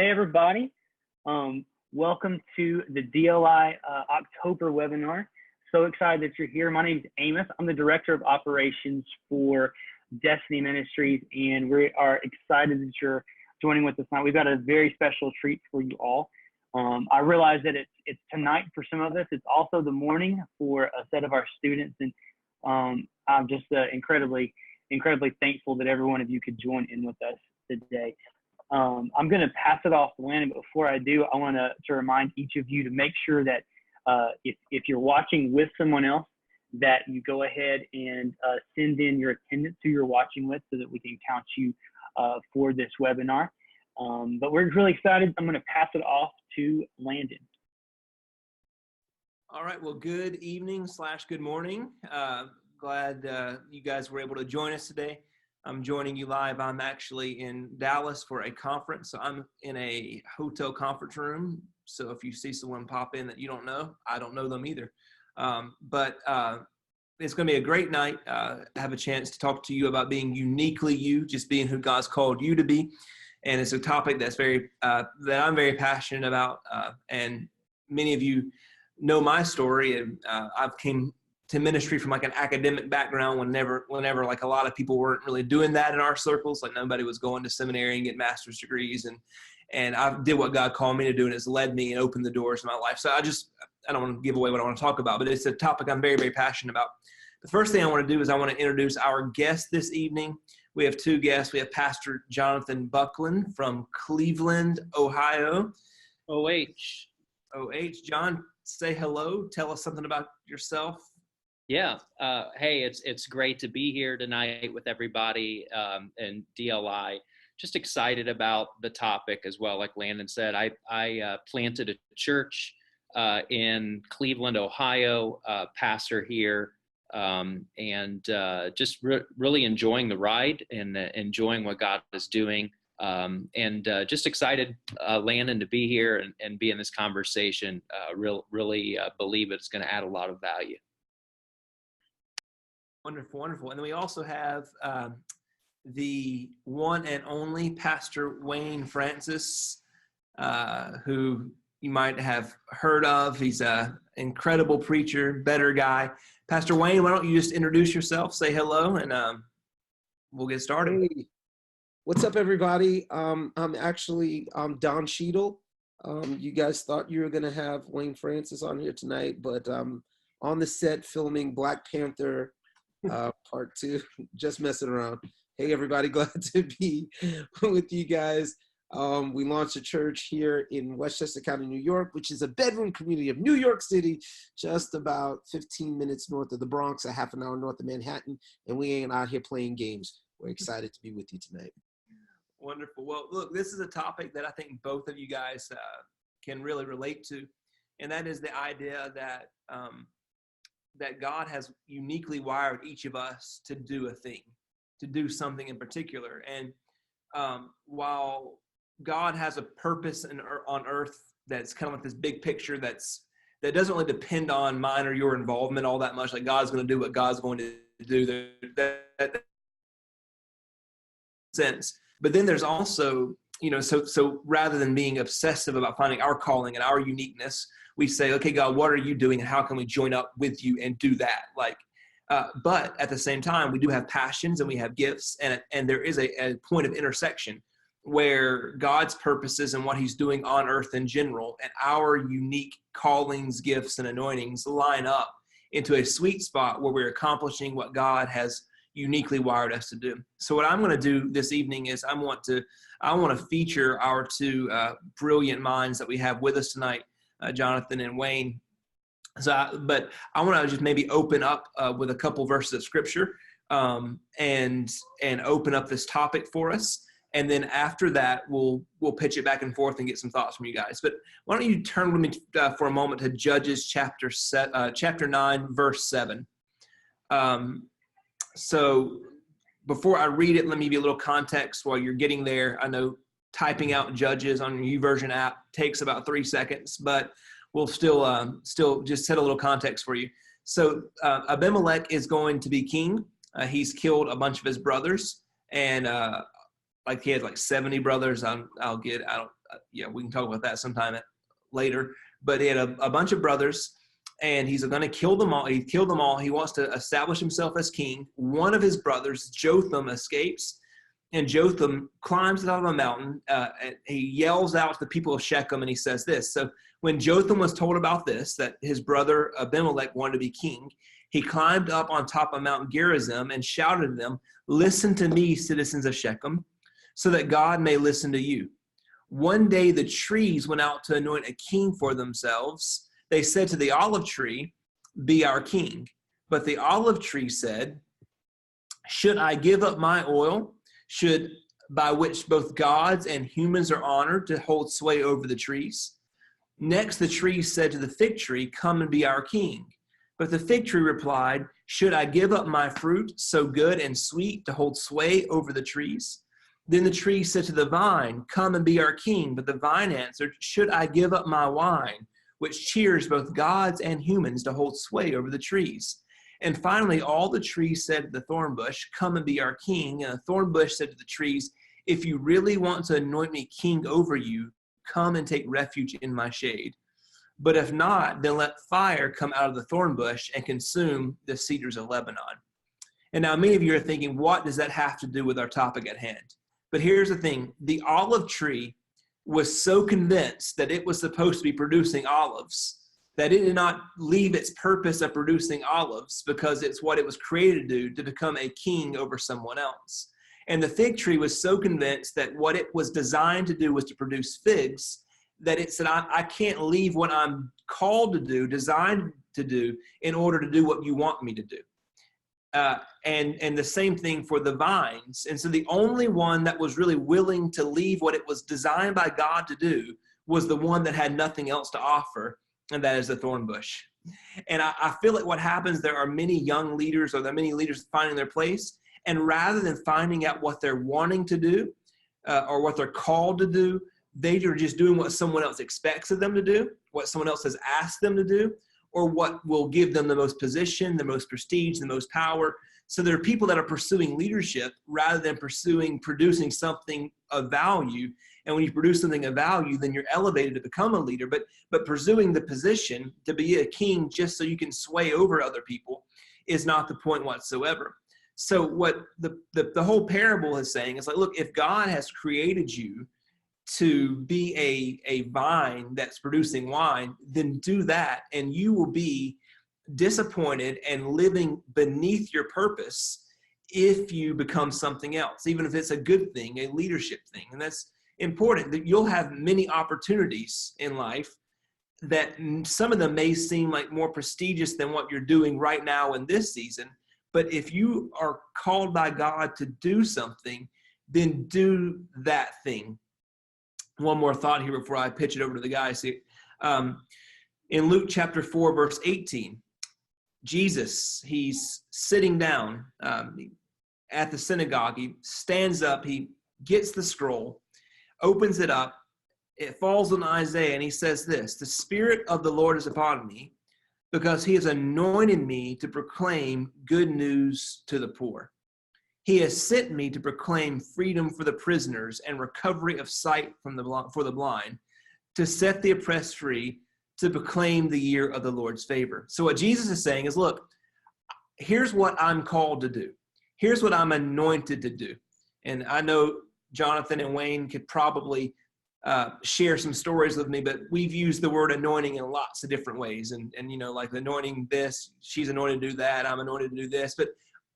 Hey, everybody. Welcome to the DLI October webinar. So excited that you're here. My name is Amos. I'm the Director of Operations for Destiny Ministries, and we are excited that you're joining with us tonight. We've got a very special treat for you all. I realize that it's tonight for some of us. It's also the morning for a set of our students, and I'm just incredibly thankful that every one of you could join in with us today. I'm going to pass it off to Landon, but before I do, I want to remind each of you to make sure that if you're watching with someone else, that you go ahead and send in your attendance who you're watching with so that we can count you for this webinar. But we're really excited. I'm going to pass it off to Landon. All right. Well, good evening / good morning. Glad you guys were able to join us today. I'm joining you live. I'm actually in Dallas for a conference. So I'm in a hotel conference room. So if you see someone pop in that you don't know, I don't know them either. But it's going to be a great night. Have a chance to talk to you about being uniquely you, just being who God's called you to be. And it's a topic that's that I'm very passionate about. And many of you know my story. And I've came to ministry from like an academic background whenever like a lot of people weren't really doing that in our circles. Like nobody was going to seminary and get master's degrees. And I did what God called me to do, and it's led me and opened the doors in my life. So I don't want to give away what I want to talk about, but it's a topic I'm very, very passionate about. The first thing I want to do is I want to introduce our guest this evening. We have two guests. We have Pastor Jonathan Buckland from Cleveland, Ohio. OH. John, say hello. Tell us something about yourself. Yeah. Hey, it's great to be here tonight with everybody and DLI. Just excited about the topic as well. Like Landon said, I planted a church in Cleveland, Ohio, pastor here, and just really enjoying the ride and enjoying what God is doing. And just excited, Landon, to be here and be in this conversation. Really believe it's going to add a lot of value. Wonderful, wonderful. And then we also have the one and only Pastor Wayne Francis, who you might have heard of. He's an incredible preacher, better guy. Pastor Wayne, why don't you just introduce yourself, say hello, and we'll get started. Hey, what's up, everybody? I'm Don Cheadle. You guys thought you were going to have Wayne Francis on here tonight, but on the set filming Black Panther Part 2, just messing around. Hey, everybody, glad to be with you guys. We launched a church here in Westchester County, New York, which is a bedroom community of New York City, just about 15 minutes north of the Bronx, a half an hour north of Manhattan, and we ain't out here playing games. We're excited to be with you tonight. Wonderful. Well, look, this is a topic that I think both of you guys can really relate to, and that is the idea that that God has uniquely wired each of us to do a thing, to do something in particular. And while God has a purpose on earth that's kind of like this big picture that doesn't really depend on mine or your involvement all that much, like God's going to do what God's going to do, that sense. But then there's also, so rather than being obsessive about finding our calling and our uniqueness, we say, okay, God, what are you doing and how can we join up with you and do that? But at the same time, we do have passions and we have gifts, and there is a point of intersection where God's purposes and what he's doing on earth in general and our unique callings, gifts, and anointings line up into a sweet spot where we're accomplishing what God has uniquely wired us to do. So what I'm going to do this evening is I want to feature our two brilliant minds that we have with us tonight, Jonathan and Wayne. But I want to just maybe open up with a couple verses of scripture and open up this topic for us. And then after that, we'll pitch it back and forth and get some thoughts from you guys. But why don't you turn with me for a moment to Judges chapter 9, verse 7. So before I read it, let me give you a little context while you're getting there. I know typing out Judges on your YouVersion app takes about 3 seconds, but we'll still just set a little context for you. So Abimelech is going to be king. He's killed a bunch of his brothers, and like he had like 70 brothers. Yeah, we can talk about that sometime later. But he had a bunch of brothers, and he's going to kill them all. He killed them all. He wants to establish himself as king. One of his brothers, Jotham, escapes, and Jotham climbs out of a mountain. And he yells out to the people of Shechem, and he says this. So when Jotham was told about this, that his brother Abimelech wanted to be king, he climbed up on top of Mount Gerizim and shouted to them, "Listen to me, citizens of Shechem, so that God may listen to you. One day the trees went out to anoint a king for themselves. They said to the olive tree, 'Be our king.' But the olive tree said, 'Should I give up my oil, by which both gods and humans are honored, to hold sway over the trees?' Next the tree said to the fig tree, 'Come and be our king.' But the fig tree replied, 'Should I give up my fruit, so good and sweet, to hold sway over the trees?' Then the tree said to the vine, 'Come and be our king.' But the vine answered, 'Should I give up my wine, which cheers both gods and humans, to hold sway over the trees?' And finally, all the trees said to the thorn bush, 'Come and be our king.' And the thorn bush said to the trees, 'If you really want to anoint me king over you, come and take refuge in my shade. But if not, then let fire come out of the thorn bush and consume the cedars of Lebanon.'" And now many of you are thinking, what does that have to do with our topic at hand? But here's the thing. The olive tree was so convinced that it was supposed to be producing olives that it did not leave its purpose of producing olives, because it's what it was created to do, to become a king over someone else. And the fig tree was so convinced that what it was designed to do was to produce figs, that it said, I can't leave what I'm called to do, designed to do, in order to do what you want me to do. And the same thing for the vines. And so the only one that was really willing to leave what it was designed by God to do was the one that had nothing else to offer, and that is the thorn bush. And I feel like what happens, there are many young leaders, or there are many leaders finding their place, and rather than finding out what they're wanting to do or what they're called to do, they are just doing what someone else expects of them to do, what someone else has asked them to do, or what will give them the most position, the most prestige, the most power. So there are people that are pursuing leadership rather than producing something of value. And when you produce something of value, then you're elevated to become a leader. But pursuing the position to be a king just so you can sway over other people is not the point whatsoever. So what the whole parable is saying is like, look, if God has created you to be a vine that's producing wine, then do that, and you will be disappointed and living beneath your purpose if you become something else, even if it's a good thing, a leadership thing. And that's important, that you'll have many opportunities in life that some of them may seem like more prestigious than what you're doing right now in this season. But if you are called by God to do something, then do that thing. One more thought here before I pitch it over to the guys here. In Luke chapter 4, verse 18, Jesus, he's sitting down at the synagogue. He stands up, he gets the scroll, opens it up. It falls on Isaiah, and he says this: "The Spirit of the Lord is upon me, because he has anointed me to proclaim good news to the poor. He has sent me to proclaim freedom for the prisoners and recovery of sight for the blind, to set the oppressed free, to proclaim the year of the Lord's favor." So what Jesus is saying is, look, here's what I'm called to do. Here's what I'm anointed to do. And I know Jonathan and Wayne could probably share some stories with me, but we've used the word anointing in lots of different ways. And you know, like anointing this, she's anointed to do that, I'm anointed to do this. But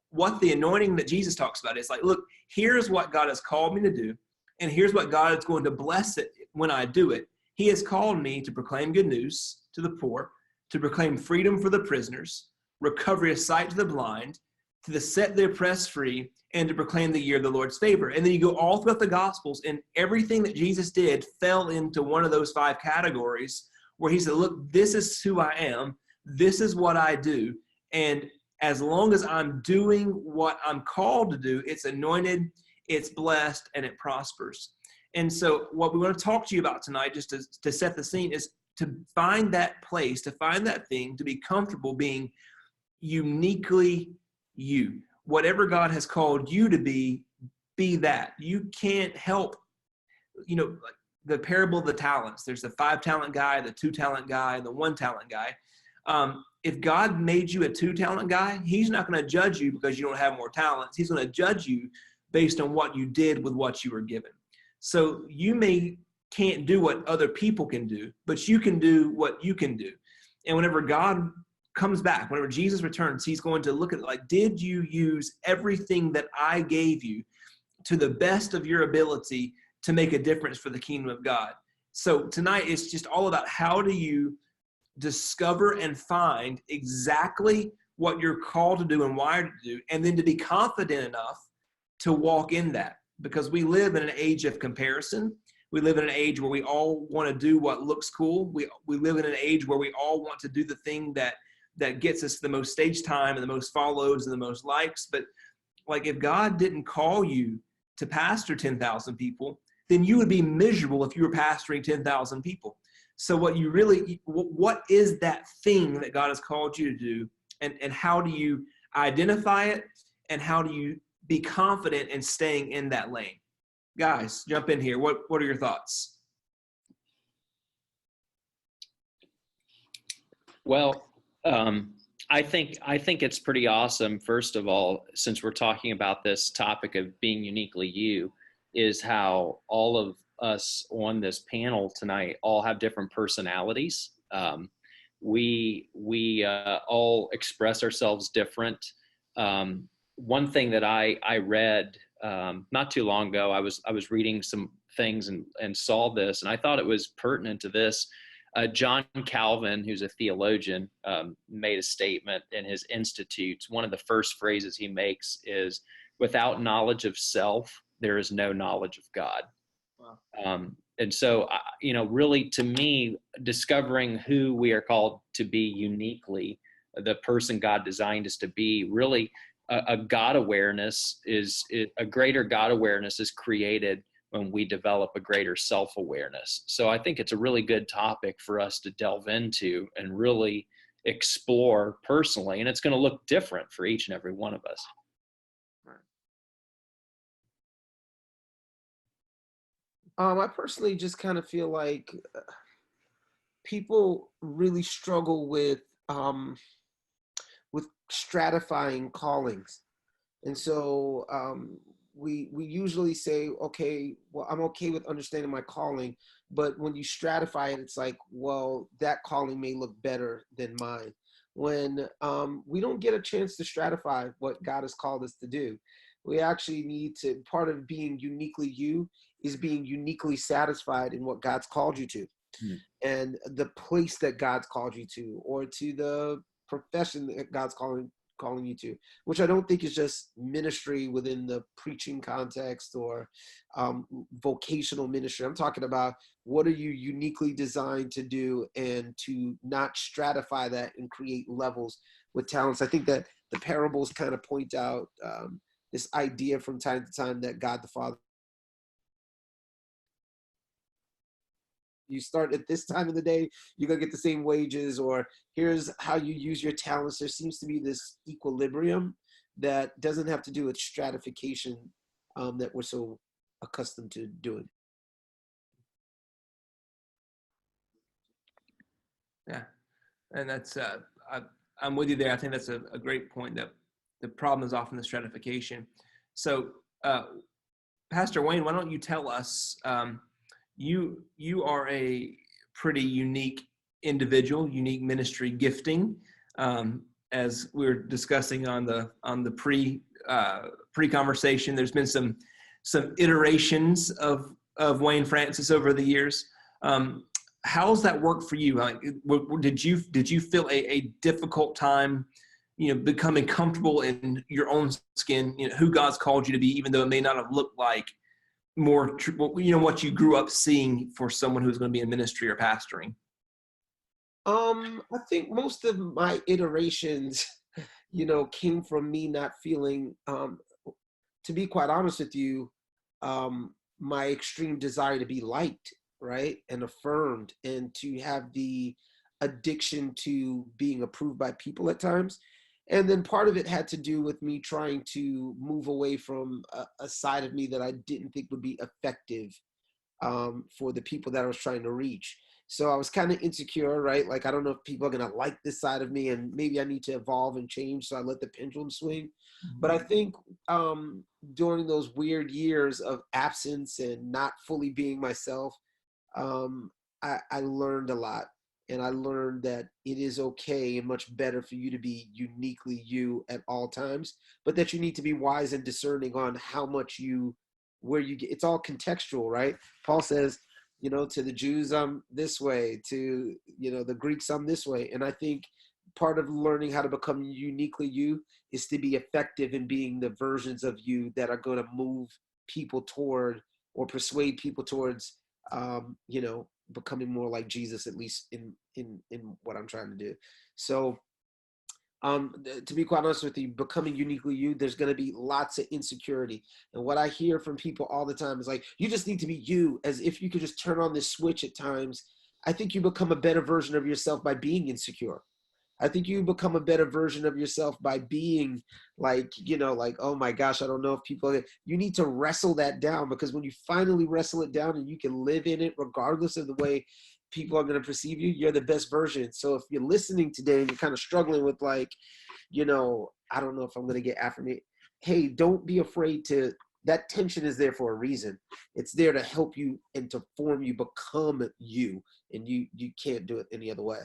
what the anointing that Jesus talks about is like, look, here's what God has called me to do, and here's what God is going to bless it when I do it. He has called me to proclaim good news to the poor, to proclaim freedom for the prisoners, recovery of sight to the blind, to set the oppressed free, and to proclaim the year of the Lord's favor. And then you go all throughout the Gospels, and everything that Jesus did fell into one of those 5 categories where he said, look, this is who I am. This is what I do. And as long as I'm doing what I'm called to do, it's anointed, it's blessed, and it prospers. And so what we want to talk to you about tonight, just to set the scene, is to find that place, to find that thing, to be comfortable being uniquely you. Whatever God has called you to be be that. You can't help, like the parable of the talents. There's the 5-talent guy, the 2-talent guy, and the 1-talent guy. If God made you a 2-talent guy, he's not going to judge you because you don't have more talents. He's going to judge you based on what you did with what you were given. So you can't do what other people can do, but you can do what you can do. And whenever God comes back, whenever Jesus returns, he's going to look at it like, did you use everything that I gave you to the best of your ability to make a difference for the kingdom of God? So tonight it's just all about how do you discover and find exactly what you're called to do and wired to do, and then to be confident enough to walk in that. Because we live in an age of comparison. We live in an age where we all want to do what looks cool. We live in an age where we all want to do the thing that gets us the most stage time and the most follows and the most likes. But like, if God didn't call you to pastor 10,000 people, then you would be miserable if you were pastoring 10,000 people. So what is that thing that God has called you to do? And how do you identify it? And how do you be confident in staying in that lane? Guys, jump in here. What are your thoughts? Well, I think it's pretty awesome. First of all, since we're talking about this topic of being uniquely you, is how all of us on this panel tonight all have different personalities. We all express ourselves different. One thing that I read not too long ago, I was reading some things and saw this, and I thought it was pertinent to this. John Calvin, who's a theologian, made a statement in his Institutes. One of the first phrases he makes is, "Without knowledge of self, there is no knowledge of God." Wow. And so, really, to me, discovering who we are called to be uniquely, the person God designed us to be, really a God awareness a greater God awareness is created when we develop a greater self-awareness. So I think it's a really good topic for us to delve into and really explore personally. And it's going to look different for each and every one of us. I personally just kind of feel like people really struggle with stratifying callings. And so we usually say, okay, well, I'm okay with understanding my calling, but when you stratify it, it's like, well, that calling may look better than mine. When we don't get a chance to stratify what God has called us to do. We actually need to, part of being uniquely you is being uniquely satisfied in what God's called you to. And the place that God's called you to, or to the profession that God's calling you to, which I don't think is just ministry within the preaching context or vocational ministry. I'm talking about, what are you uniquely designed to do, and to not stratify that and create levels with talents. I think that the parables kind of point out this idea from time to time that God the Father, you start at this time of the day, you're going to get the same wages, or here's how you use your talents. There seems to be this equilibrium that doesn't have to do with stratification that we're so accustomed to doing. Yeah, and that's, I'm with you there. I think that's a great point, that the problem is often the stratification. So, Pastor Wayne, why don't you tell us, you are a pretty unique individual, unique ministry gifting, as we were discussing on the pre-conversation. There's been some iterations of Wayne Francis over the years. How's that work for you? Like, did you feel a difficult time, becoming comfortable in your own skin, who God's called you to be, even though it may not have looked like more, what you grew up seeing for someone who's going to be in ministry or pastoring? I think most of my iterations, came from me not feeling, to be quite honest with you, my extreme desire to be liked, right, and affirmed, and to have the addiction to being approved by people at times. And then part of it had to do with me trying to move away from a side of me that I didn't think would be effective for the people that I was trying to reach. So I was kind of insecure, right? Like, I don't know if people are going to like this side of me, and maybe I need to evolve and change. So I let the pendulum swing. But I think during those weird years of absence and not fully being myself, I learned a lot. And I learned that it is okay and much better for you to be uniquely you at all times, but that you need to be wise and discerning on how much where you get. It's all contextual, right? Paul says, to the Jews, I'm this way, to, the Greeks, I'm this way. And I think part of learning how to become uniquely you is to be effective in being the versions of you that are going to move people toward or persuade people towards, becoming more like Jesus, at least in what I'm trying to do. So to be quite honest with you, becoming uniquely you, there's going to be lots of insecurity. And what I hear from people all the time is like, you just need to be you, as if you could just turn on this switch at times. I think you become a better version of yourself by being insecure. I think you become a better version of yourself by being like, oh my gosh, I don't know if people, you need to wrestle that down, because when you finally wrestle it down and you can live in it, regardless of the way people are going to perceive you, you're the best version. So if you're listening today and you're kind of struggling with like, I don't know if I'm going to get affirmation. Hey, don't be afraid that tension is there for a reason. It's there to help you and to form you, become you, and you can't do it any other way.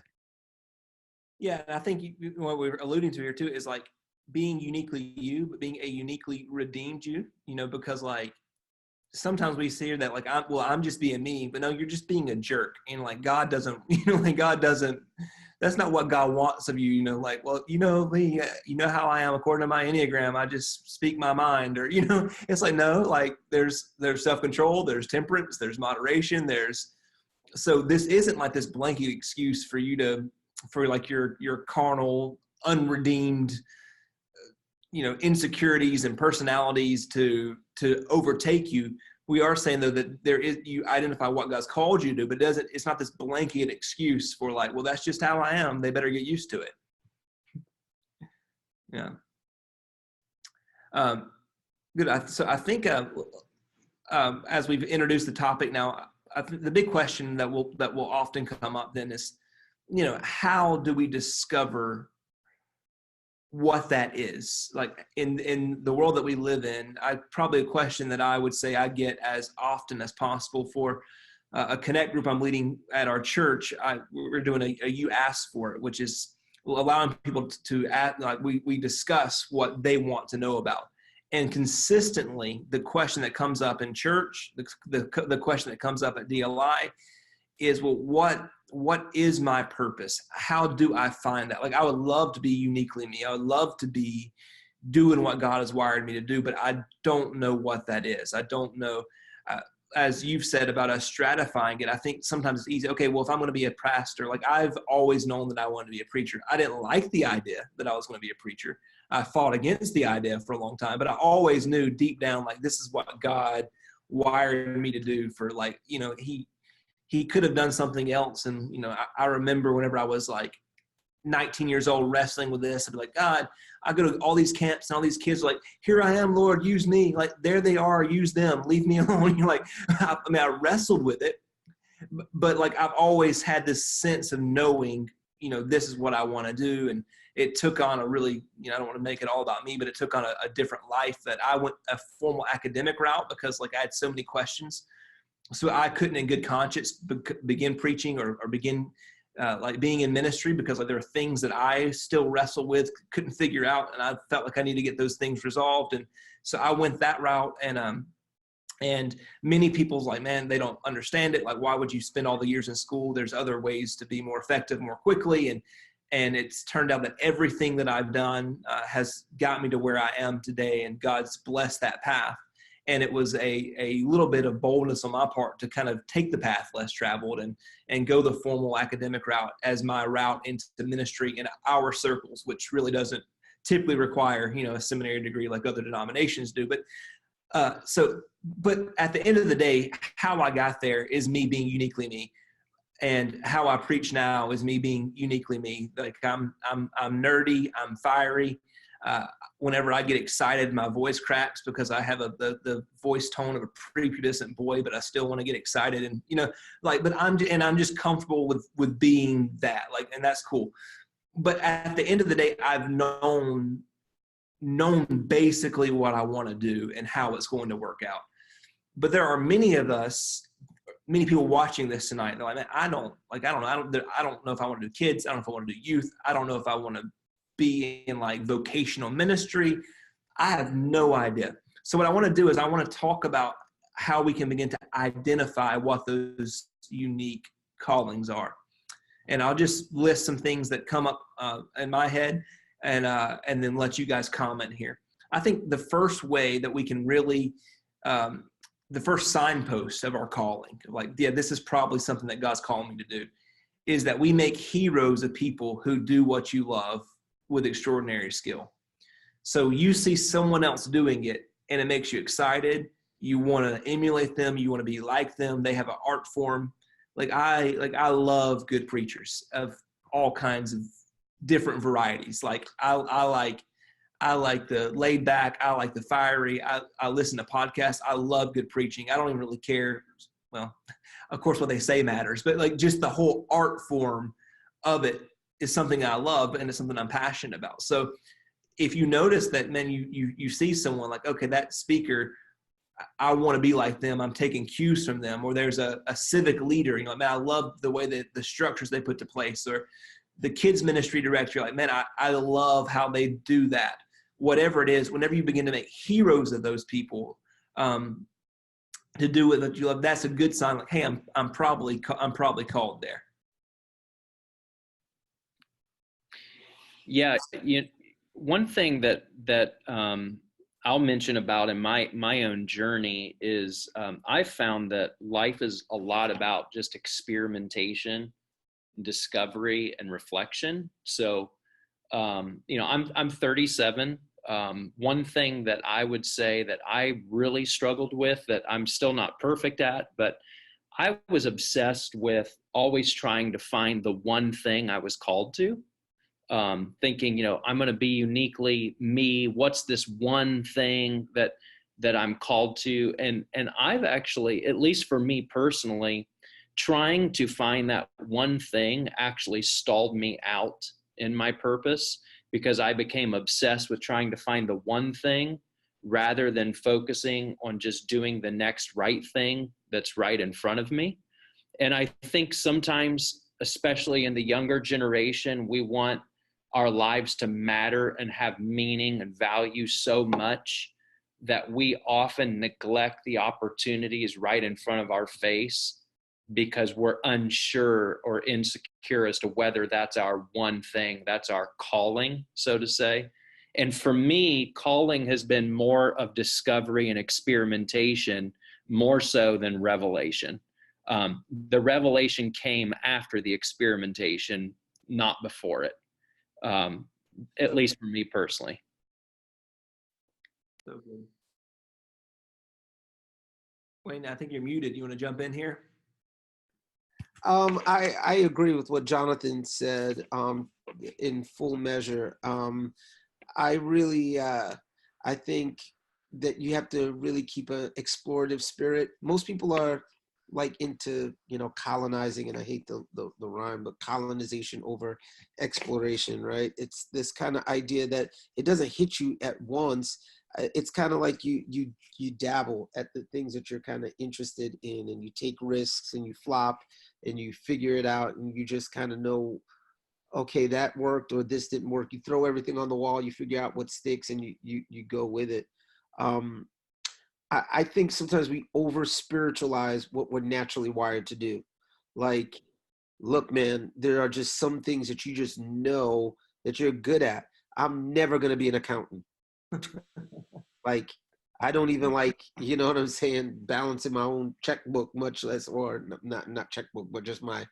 Yeah, and I think what we're alluding to here too is like being uniquely you, but being a uniquely redeemed you, because like sometimes we see that like, I'm just being me, but no, you're just being a jerk. And like, God doesn't, that's not what God wants of you, like, well, me, how I am according to my Enneagram, I just speak my mind, or, it's like, no, like there's self-control, there's temperance, there's moderation, so this isn't like this blanket excuse for you for like your carnal, unredeemed, insecurities and personalities to overtake you. We are saying though that you identify what God's called you to, but it's not this blanket excuse for like, well, that's just how I am, they better get used to it. Yeah. Good. So I think as we've introduced the topic now, I think the big question that will often come up then is, how do we discover what that is? Like in the world that we live in, probably a question that I would say I get as often as possible for a connect group I'm leading at our church. We're doing a You Ask For It, which is allowing people to ask, like we discuss what they want to know about. And consistently, the question that comes up in church, the question that comes up at DLI is, well, what is my purpose? How do I find that? Like, I would love to be uniquely me. I would love to be doing what God has wired me to do, but I don't know what that is. I don't know. As you've said about us stratifying it, I think sometimes it's easy. Okay, well, if I'm going to be a pastor, like I've always known that I wanted to be a preacher. I didn't like the idea that I was going to be a preacher. I fought against the idea for a long time, but I always knew deep down, like, this is what God wired me to do for, like, he could have done something else. And, I remember whenever I was like 19 years old wrestling with this, I'd be like, God, I go to all these camps and all these kids are like, here I am, Lord, use me. Like, there they are, use them, leave me alone. You're like, I wrestled with it, but like, I've always had this sense of knowing, this is what I want to do. And it took on a really, I don't want to make it all about me, but it took on a different life, that I went a formal academic route because like I had so many questions. So I couldn't in good conscience begin preaching or begin like being in ministry, because like there are things that I still wrestle with, couldn't figure out. And I felt like I need to get those things resolved. And so I went that route. And many people's like, man, they don't understand it. Like, why would you spend all the years in school? There's other ways to be more effective more quickly. And it's turned out that everything that I've done has got me to where I am today, and God's blessed that path. And it was a little bit of boldness on my part to kind of take the path less traveled and go the formal academic route as my route into ministry in our circles, which really doesn't typically require, a seminary degree like other denominations do. But at the end of the day, how I got there is me being uniquely me. And how I preach now is me being uniquely me. Like I'm nerdy, I'm fiery. Whenever I get excited, my voice cracks because I have the voice tone of a prepubescent boy, but I still want to get excited. And, but I'm just comfortable with being that, and that's cool. But at the end of the day, I've known basically what I want to do and how it's going to work out. But there are many people watching this tonight. They're like, man, I don't know if I want to do kids. I don't know if I want to do youth. I don't know if I want to be in vocational ministry. I have no idea. So what I want to do is I want to talk about how we can begin to identify what those unique callings are. And I'll just list some things that come up in my head and then let you guys comment here. I think the first way that we can really, the first signpost of our calling, this is probably something that God's calling me to do, is that we make heroes of people who do what you love with extraordinary skill. So you see someone else doing it and it makes you excited. You want to emulate them. You want to be like them. They have an art form. I love good preachers of all kinds of different varieties. I like the laid back. I like the fiery. I listen to podcasts. I love good preaching. I don't even really care. Well, of course, what they say matters, but just the whole art form of it is something I love and it's something I'm passionate about. So if you notice that, man, you see someone okay, that speaker, I want to be like them. I'm taking cues from them. Or there's a civic leader, man, I love the way that the structures they put to place. Or the kids ministry director, man, I love how they do that. Whatever it is, whenever you begin to make heroes of those people to do what you love, that's a good sign. Hey, I'm probably called there. Yeah, one thing that I'll mention about in my own journey is I found that life is a lot about just experimentation, discovery, and reflection. So, I'm 37. One thing that I would say that I really struggled with, that I'm still not perfect at, but I was obsessed with always trying to find the one thing I was called to. Thinking, I'm going to be uniquely me. What's this one thing that I'm called to? And I've actually, at least for me personally, trying to find that one thing actually stalled me out in my purpose, because I became obsessed with trying to find the one thing rather than focusing on just doing the next right thing that's right in front of me. And I think sometimes, especially in the younger generation, we want our lives to matter and have meaning and value so much that we often neglect the opportunities right in front of our face because we're unsure or insecure as to whether that's our one thing, that's our calling, so to say. And for me, calling has been more of discovery and experimentation, more so than revelation. The revelation came after the experimentation, not before it. At least for me personally. So good. Wayne, I think you're muted. You want to jump in here? I agree with what Jonathan said in full measure. I really, I think that you have to really keep an explorative spirit. Most people are into, colonizing, and I hate the rhyme, but colonization over exploration, right? It's this kind of idea that it doesn't hit you at once. It's kind of like you dabble at the things that you're kind of interested in, and you take risks and you flop and you figure it out, and you just kind of know, okay, that worked or this didn't work. You throw everything on the wall, you figure out what sticks, and you go with it. I think sometimes we over spiritualize what we're naturally wired to do. Look, man, there are just some things that you just know that you're good at. I'm never going to be an accountant. I don't even you know what I'm saying, balancing my own checkbook, much less, or not checkbook, but just my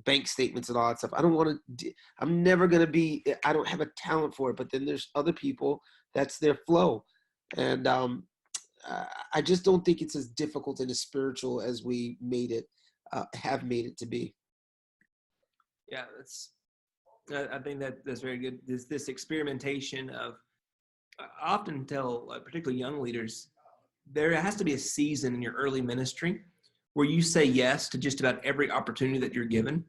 bank statements and all that stuff. I don't want to, I'm never going to be, I don't have a talent for it. But then there's other people, that's their flow. And I just don't think it's as difficult and as spiritual as we made it. have made it to be. Yeah, I think that's very good. This experimentation of, I often tell particularly young leaders, there has to be a season in your early ministry where you say yes to just about every opportunity that you're given.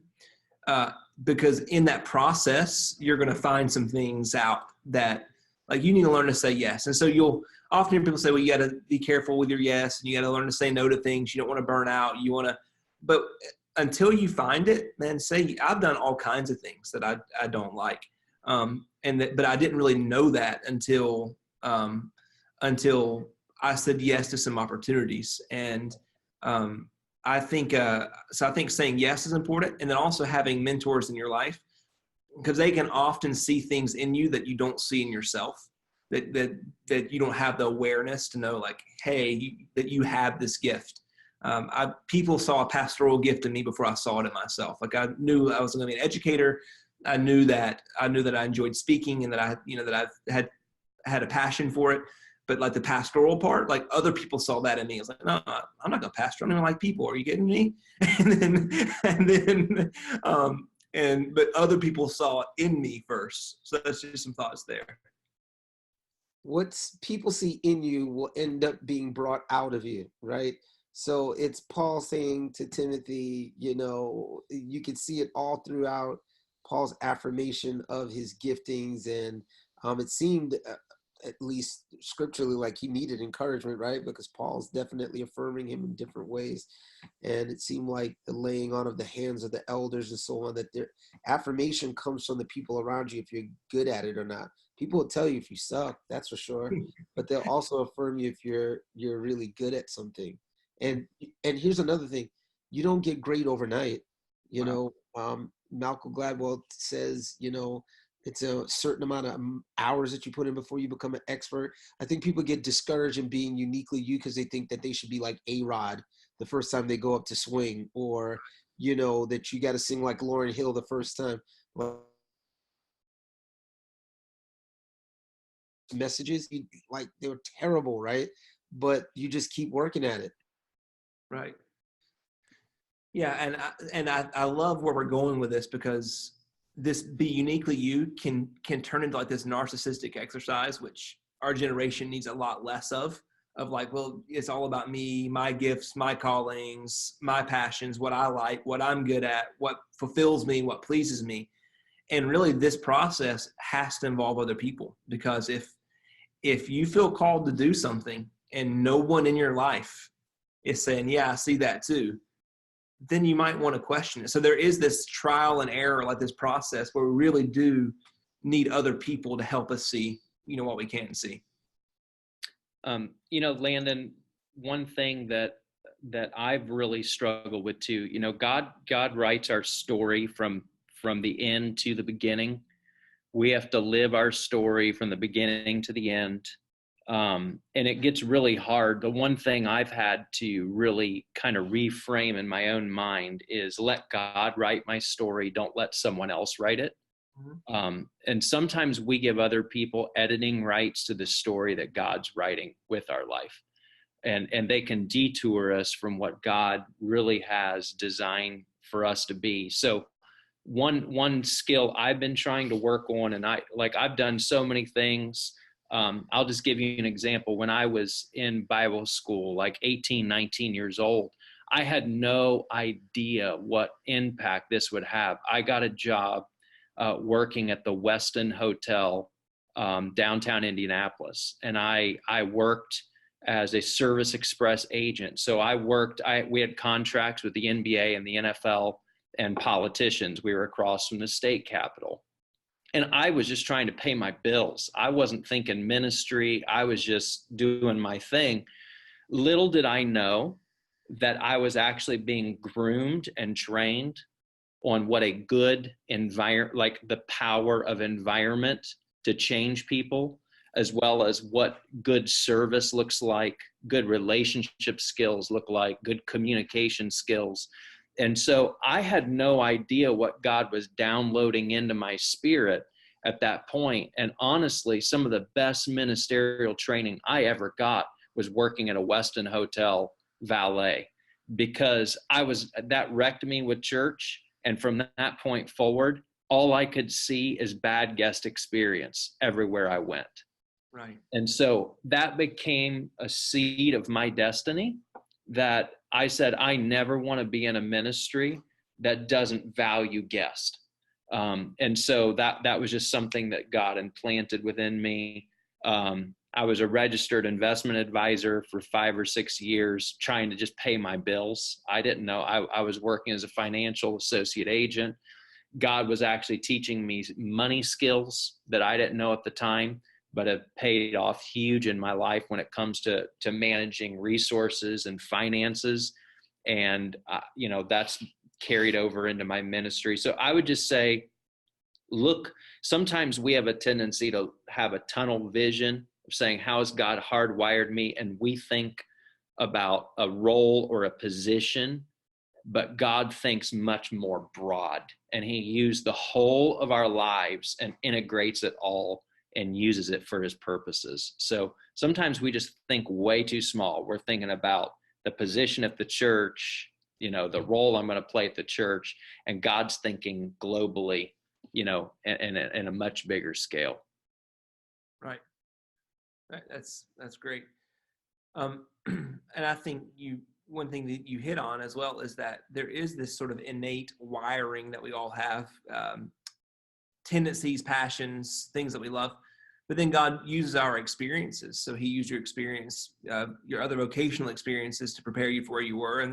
Because in that process, you're going to find some things out that, like, you need to learn to say yes. And so you'll often hear people say, well, you got to be careful with your yes, and you got to learn to say no to things. You don't want to burn out. But until you find it, man, say, I've done all kinds of things that I don't like. But I didn't really know that until I said yes to some opportunities. And I think saying yes is important, and then also having mentors in your life, because they can often see things in you that you don't see in yourself, that you don't have the awareness to know, like, hey, that you have this gift. People saw a pastoral gift in me before I saw it in myself. Like, I knew I was going to be an educator. I knew that I enjoyed speaking, and that I've had a passion for it. But like the pastoral part, like, other people saw that in me. I was like, no, I'm not going to pastor. I don't even like people. Are you kidding me? But other people saw it in me first. So that's just some thoughts there. What people see in you will end up being brought out of you, right? So it's Paul saying to Timothy, you can see it all throughout Paul's affirmation of his giftings. And it seemed, at least scripturally, like he needed encouragement, right? Because Paul's definitely affirming him in different ways. And it seemed like the laying on of the hands of the elders and so on, that their affirmation comes from the people around you, if you're good at it or not. People will tell you if you suck, that's for sure. But they'll also affirm you if you're really good at something. And here's another thing. You don't get great overnight. Malcolm Gladwell says, it's a certain amount of hours that you put in before you become an expert. I think people get discouraged in being uniquely you because they think that they should be like A-Rod the first time they go up to swing, or, that you got to sing like Lauryn Hill the first time. Well, messages, they were terrible, right? But you just keep working at it. Right. Yeah, and I love where we're going with this, because this be uniquely you can turn into like this narcissistic exercise, which our generation needs a lot less of like, well, it's all about me, my gifts, my callings, my passions, what I like, what I'm good at, what fulfills me, what pleases me. And really, this process has to involve other people, because if you feel called to do something and no one in your life is saying, yeah, I see that too, then you might want to question it. So there is this trial and error, like this process, where we really do need other people to help us see, what we can't see. Landon, one thing that I've really struggled with too, God writes our story from the end to the beginning. We have to live our story from the beginning to the end. And it gets really hard. The one thing I've had to really kind of reframe in my own mind is let God write my story. Don't let someone else write it. Mm-hmm. And sometimes we give other people editing rights to the story that God's writing with our life. And they can detour us from what God really has designed for us to be. So one skill I've been trying to work on, and I've done so many things. I'll just give you an example. When I was in Bible school, like 18, 19 years old, I had no idea what impact this would have. I got a job working at the Westin Hotel, downtown Indianapolis. And I worked as a Service Express agent. So we had contracts with the NBA and the NFL and politicians. We were across from the state capitol. And I was just trying to pay my bills. I wasn't thinking ministry. I was just doing my thing. Little did I know that I was actually being groomed and trained on what a good environment, like the power of environment to change people, as well as what good service looks like, good relationship skills look like, good communication skills. And so I had no idea what God was downloading into my spirit at that point. And honestly, some of the best ministerial training I ever got was working at a Westin Hotel valet, because that wrecked me with church. And from that point forward, all I could see is bad guest experience everywhere I went. Right. And so that became a seed of my destiny, that I said, I never want to be in a ministry that doesn't value guest. And so that was just something that God implanted within me. I was a registered investment advisor for 5 or 6 years, trying to just pay my bills. I didn't know I was working as a financial associate agent. God was actually teaching me money skills that I didn't know at the time, but have paid off huge in my life when it comes to managing resources and finances. And, that's carried over into my ministry. So I would just say, look, sometimes we have a tendency to have a tunnel vision of saying, how has God hardwired me? And we think about a role or a position, but God thinks much more broad, and he used the whole of our lives and integrates it all and uses it for his purposes. So sometimes we just think way too small. We're thinking about the position at the church, the role I'm going to play at the church, and God's thinking globally, in a much bigger scale. Right. That's great. And I think one thing that you hit on as well is that there is this sort of innate wiring that we all have, tendencies, passions, things that we love. But then God uses our experiences. So he used your experience, your other vocational experiences to prepare you for where you were.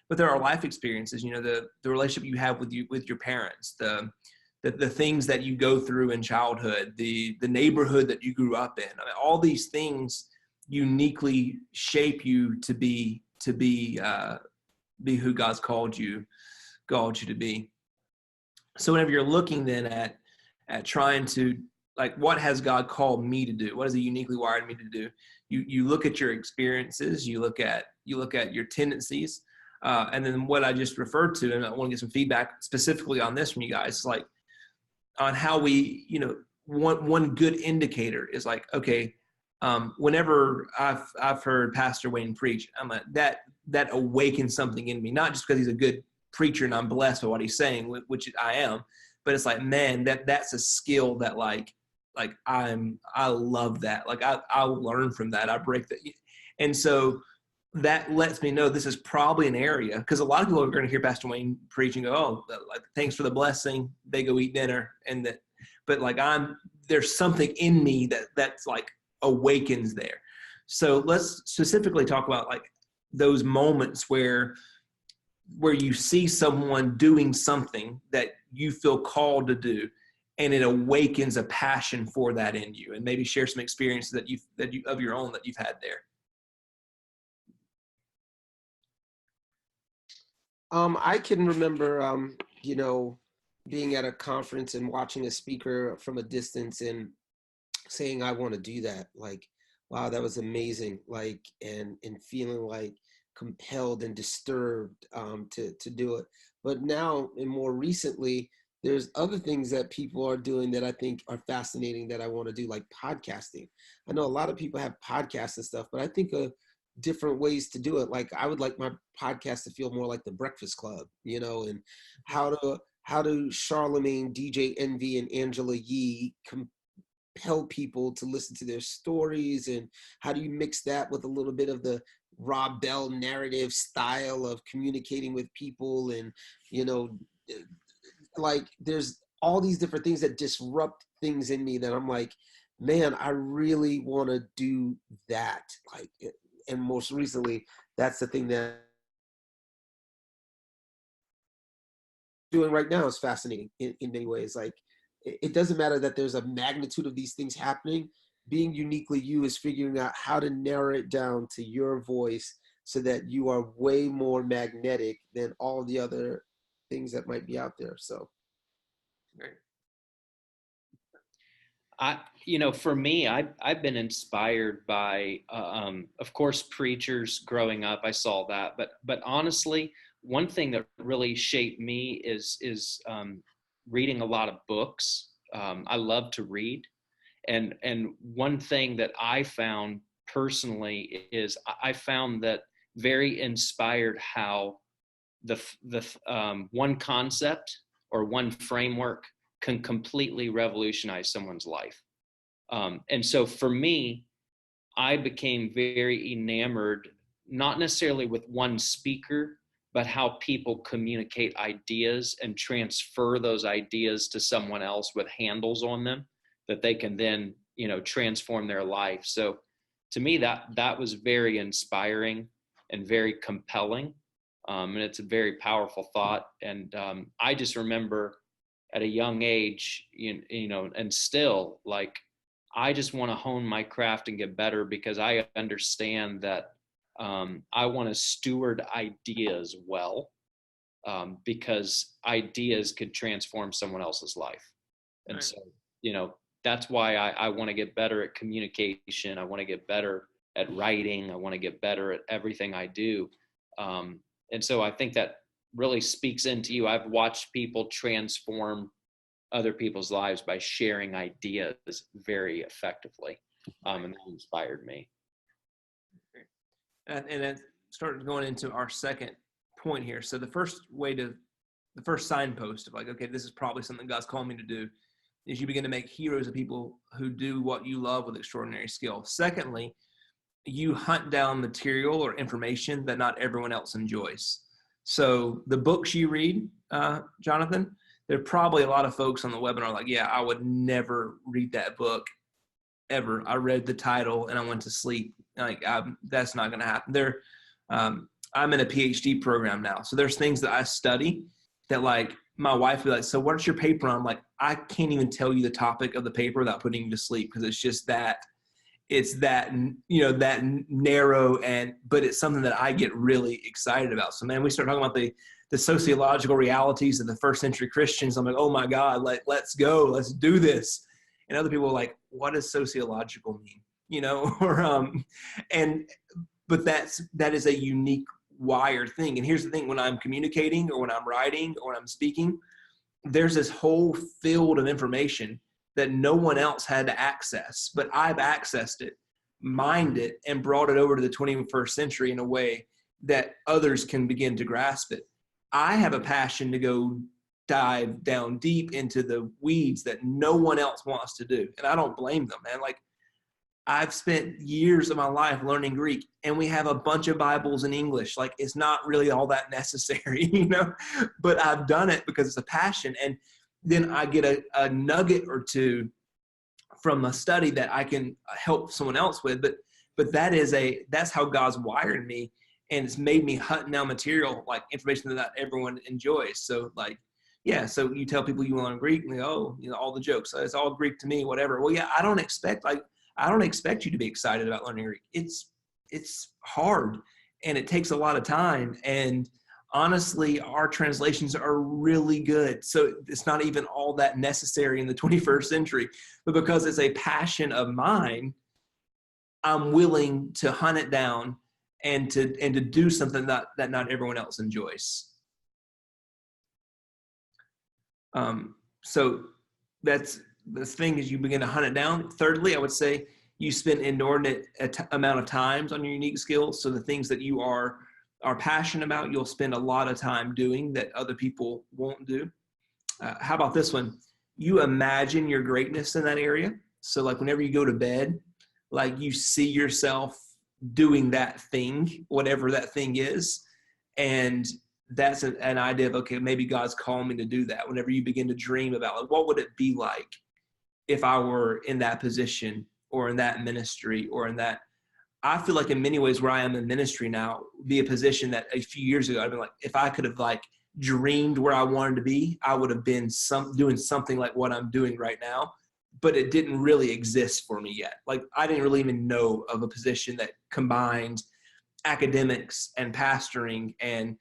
But there are life experiences, the relationship you have with your parents, the things that you go through in childhood, the neighborhood that you grew up in. I mean, all these things uniquely shape you to be who God's called you to be. So whenever you're looking then at trying to, like, what has God called me to do? What has he uniquely wired me to do? You look at your experiences, you look at your tendencies, and then what I just referred to, and I want to get some feedback specifically on this from you guys, like on how we, one good indicator is like, okay, whenever I've heard Pastor Wayne preach, that awakens something in me, not just because he's a good preacher and I'm blessed by what he's saying, which I am, but it's like, man, that's a skill that like I love that. Like I'll learn from that. I break that. And so that lets me know this is probably an area, because a lot of people are going to hear Pastor Wayne preach and go, oh, like, thanks for the blessing. They go eat dinner. But like there's something in me that's like awakens there. So let's specifically talk about like those moments where you see someone doing something that you feel called to do, and it awakens a passion for that in you, and maybe share some experiences that you of your own that you've had there. I can remember, being at a conference and watching a speaker from a distance and saying, I want to do that. Like, wow, that was amazing. Like, and feeling like compelled and disturbed to do it. But now, and more recently, there's other things that people are doing that I think are fascinating that I want to do, like podcasting. I know a lot of people have podcasts and stuff, but I think different ways to do it. Like, I would like my podcast to feel more like the Breakfast Club, and how do Charlemagne, DJ Envy, and Angela Yee compel people to listen to their stories, and how do you mix that with a little bit of the Rob Bell narrative style of communicating with people, and like there's all these different things that disrupt things in me that I'm like, man, I really want to do that. Like, and most recently, that's the thing that I'm doing right now is fascinating in many ways. Like, it doesn't matter that there's a magnitude of these things happening. Being uniquely you is figuring out how to narrow it down to your voice so that you are way more magnetic than all the other things that might be out there. So. Great. For me, I've been inspired by, of course, preachers growing up. I saw that, but honestly, one thing that really shaped me is reading a lot of books. I love to read, and one thing that I found personally is I found that very inspired how the one concept or one framework can completely revolutionize someone's life. And so for me, I became very enamored, not necessarily with one speaker, but how people communicate ideas and transfer those ideas to someone else with handles on them that they can then, transform their life. So to me, that was very inspiring and very compelling. And it's a very powerful thought. And I just remember at a young age, and still, like, I just want to hone my craft and get better, because I understand that I want to steward ideas well, because ideas could transform someone else's life. And right. So, that's why I want to get better at communication. I want to get better at writing. I want to get better at everything I do. And so I think that really speaks into you. I've watched people transform other people's lives by sharing ideas very effectively. And that inspired me. And then started going into our second point here. So the first signpost of like, okay, this is probably something God's called me to do, is you begin to make heroes of people who do what you love with extraordinary skill. Secondly, you hunt down material or information that not everyone else enjoys. So the books you read, Jonathan, there are probably a lot of folks on the webinar like, yeah, I would never read that book ever. I read the title and I went to sleep. Like, that's not going to happen. I'm in a PhD program now. So there's things that I study that, like, my wife would be like, so what's your paper on? I'm like, I can't even tell you the topic of the paper without putting you to sleep, because it's just that, that narrow, but it's something that I get really excited about. So, man, we start talking about the sociological realities of the first century Christians. I'm like, oh my God, let's go, let's do this. And other people are like, what does sociological mean? But that is a unique wired thing. And here's the thing, when I'm communicating or when I'm writing or when I'm speaking, there's this whole field of information that no one else had to access, but I've accessed it, mined it, and brought it over to the 21st century in a way that others can begin to grasp it. I have a passion to go dive down deep into the weeds that no one else wants to do. And I don't blame them, man. Like, I've spent years of my life learning Greek, and we have a bunch of Bibles in English. Like, it's not really all that necessary, but I've done it because it's a passion. And then I get a nugget or two from a study that I can help someone else with. But that's how God's wired me. And it's made me hunt down material, like information that not everyone enjoys. So, like, yeah, so you tell people you learn Greek, and they go, oh, all the jokes, it's all Greek to me, whatever. Well, yeah, I don't expect you to be excited about learning Greek. It's hard, and it takes a lot of time. And honestly, our translations are really good. So it's not even all that necessary in the 21st century, but because it's a passion of mine, I'm willing to hunt it down and to do something that not everyone else enjoys. So that's the thing, is you begin to hunt it down. Thirdly, I would say you spend inordinate amount of times on your unique skills. So the things that you are passionate about, you'll spend a lot of time doing that other people won't do. How about this one? You imagine your greatness in that area. So, like, whenever you go to bed, like, you see yourself doing that thing, whatever that thing is. And that's an idea of, okay, maybe God's calling me to do that. Whenever you begin to dream about, like, what would it be like if I were in that position or in that ministry or in that, I feel like in many ways where I am in ministry now would be a position that a few years ago, I'd been like, if I could have, like, dreamed where I wanted to be, I would have been doing something like what I'm doing right now, but it didn't really exist for me yet. Like, I didn't really even know of a position that combined academics and pastoring and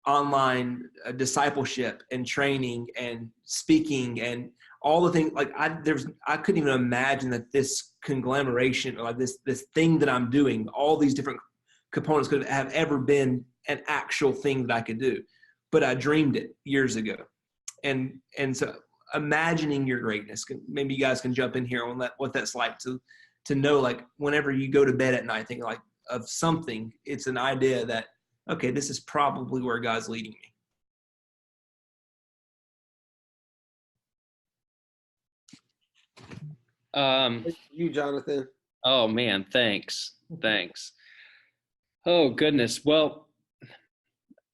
online discipleship and training and speaking and all the things. Like, I couldn't even imagine that this conglomeration, or like this thing that I'm doing, all these different components could have ever been an actual thing that I could do. But I dreamed it years ago. And so imagining your greatness, maybe you guys can jump in here on what that's like to know, like, whenever you go to bed at night, thinking like, of something. It's an idea that, okay, this is probably where God's leading me. You, Jonathan. Oh man, thanks. Oh goodness. Well,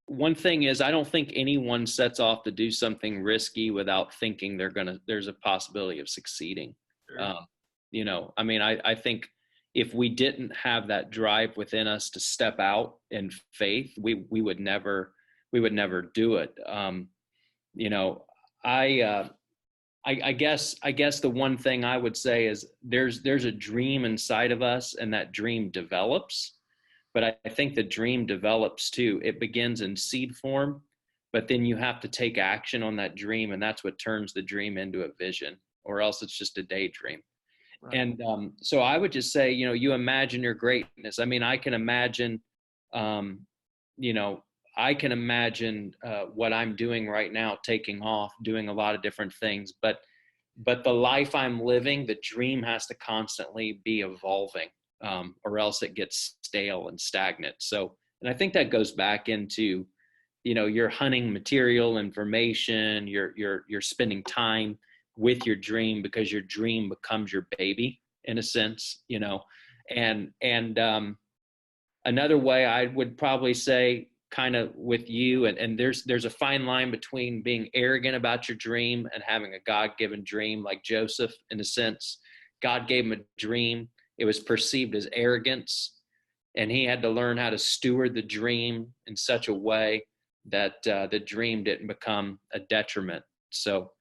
one thing is, I don't think anyone sets off to do something risky without thinking there's a possibility of succeeding. Sure. I mean, I think if we didn't have that drive within us to step out in faith, we would never do it. I guess the one thing I would say is there's a dream inside of us, and that dream develops. But I think the dream develops too. It begins in seed form, but then you have to take action on that dream, and that's what turns the dream into a vision, or else it's just a daydream. Right. And so I would just say, you imagine your greatness. I mean, I can imagine, what I'm doing right now, taking off, doing a lot of different things. But the life I'm living, the dream has to constantly be evolving, or else it gets stale and stagnant. So, and I think that goes back into, you're hunting material information, you're spending time with your dream, because your dream becomes your baby in a sense, and another way I would probably say, kind of with you, and there's a fine line between being arrogant about your dream and having a God-given dream, like Joseph. In a sense, God gave him a dream. It was perceived as arrogance, and he had to learn how to steward the dream in such a way that the dream didn't become a detriment. So,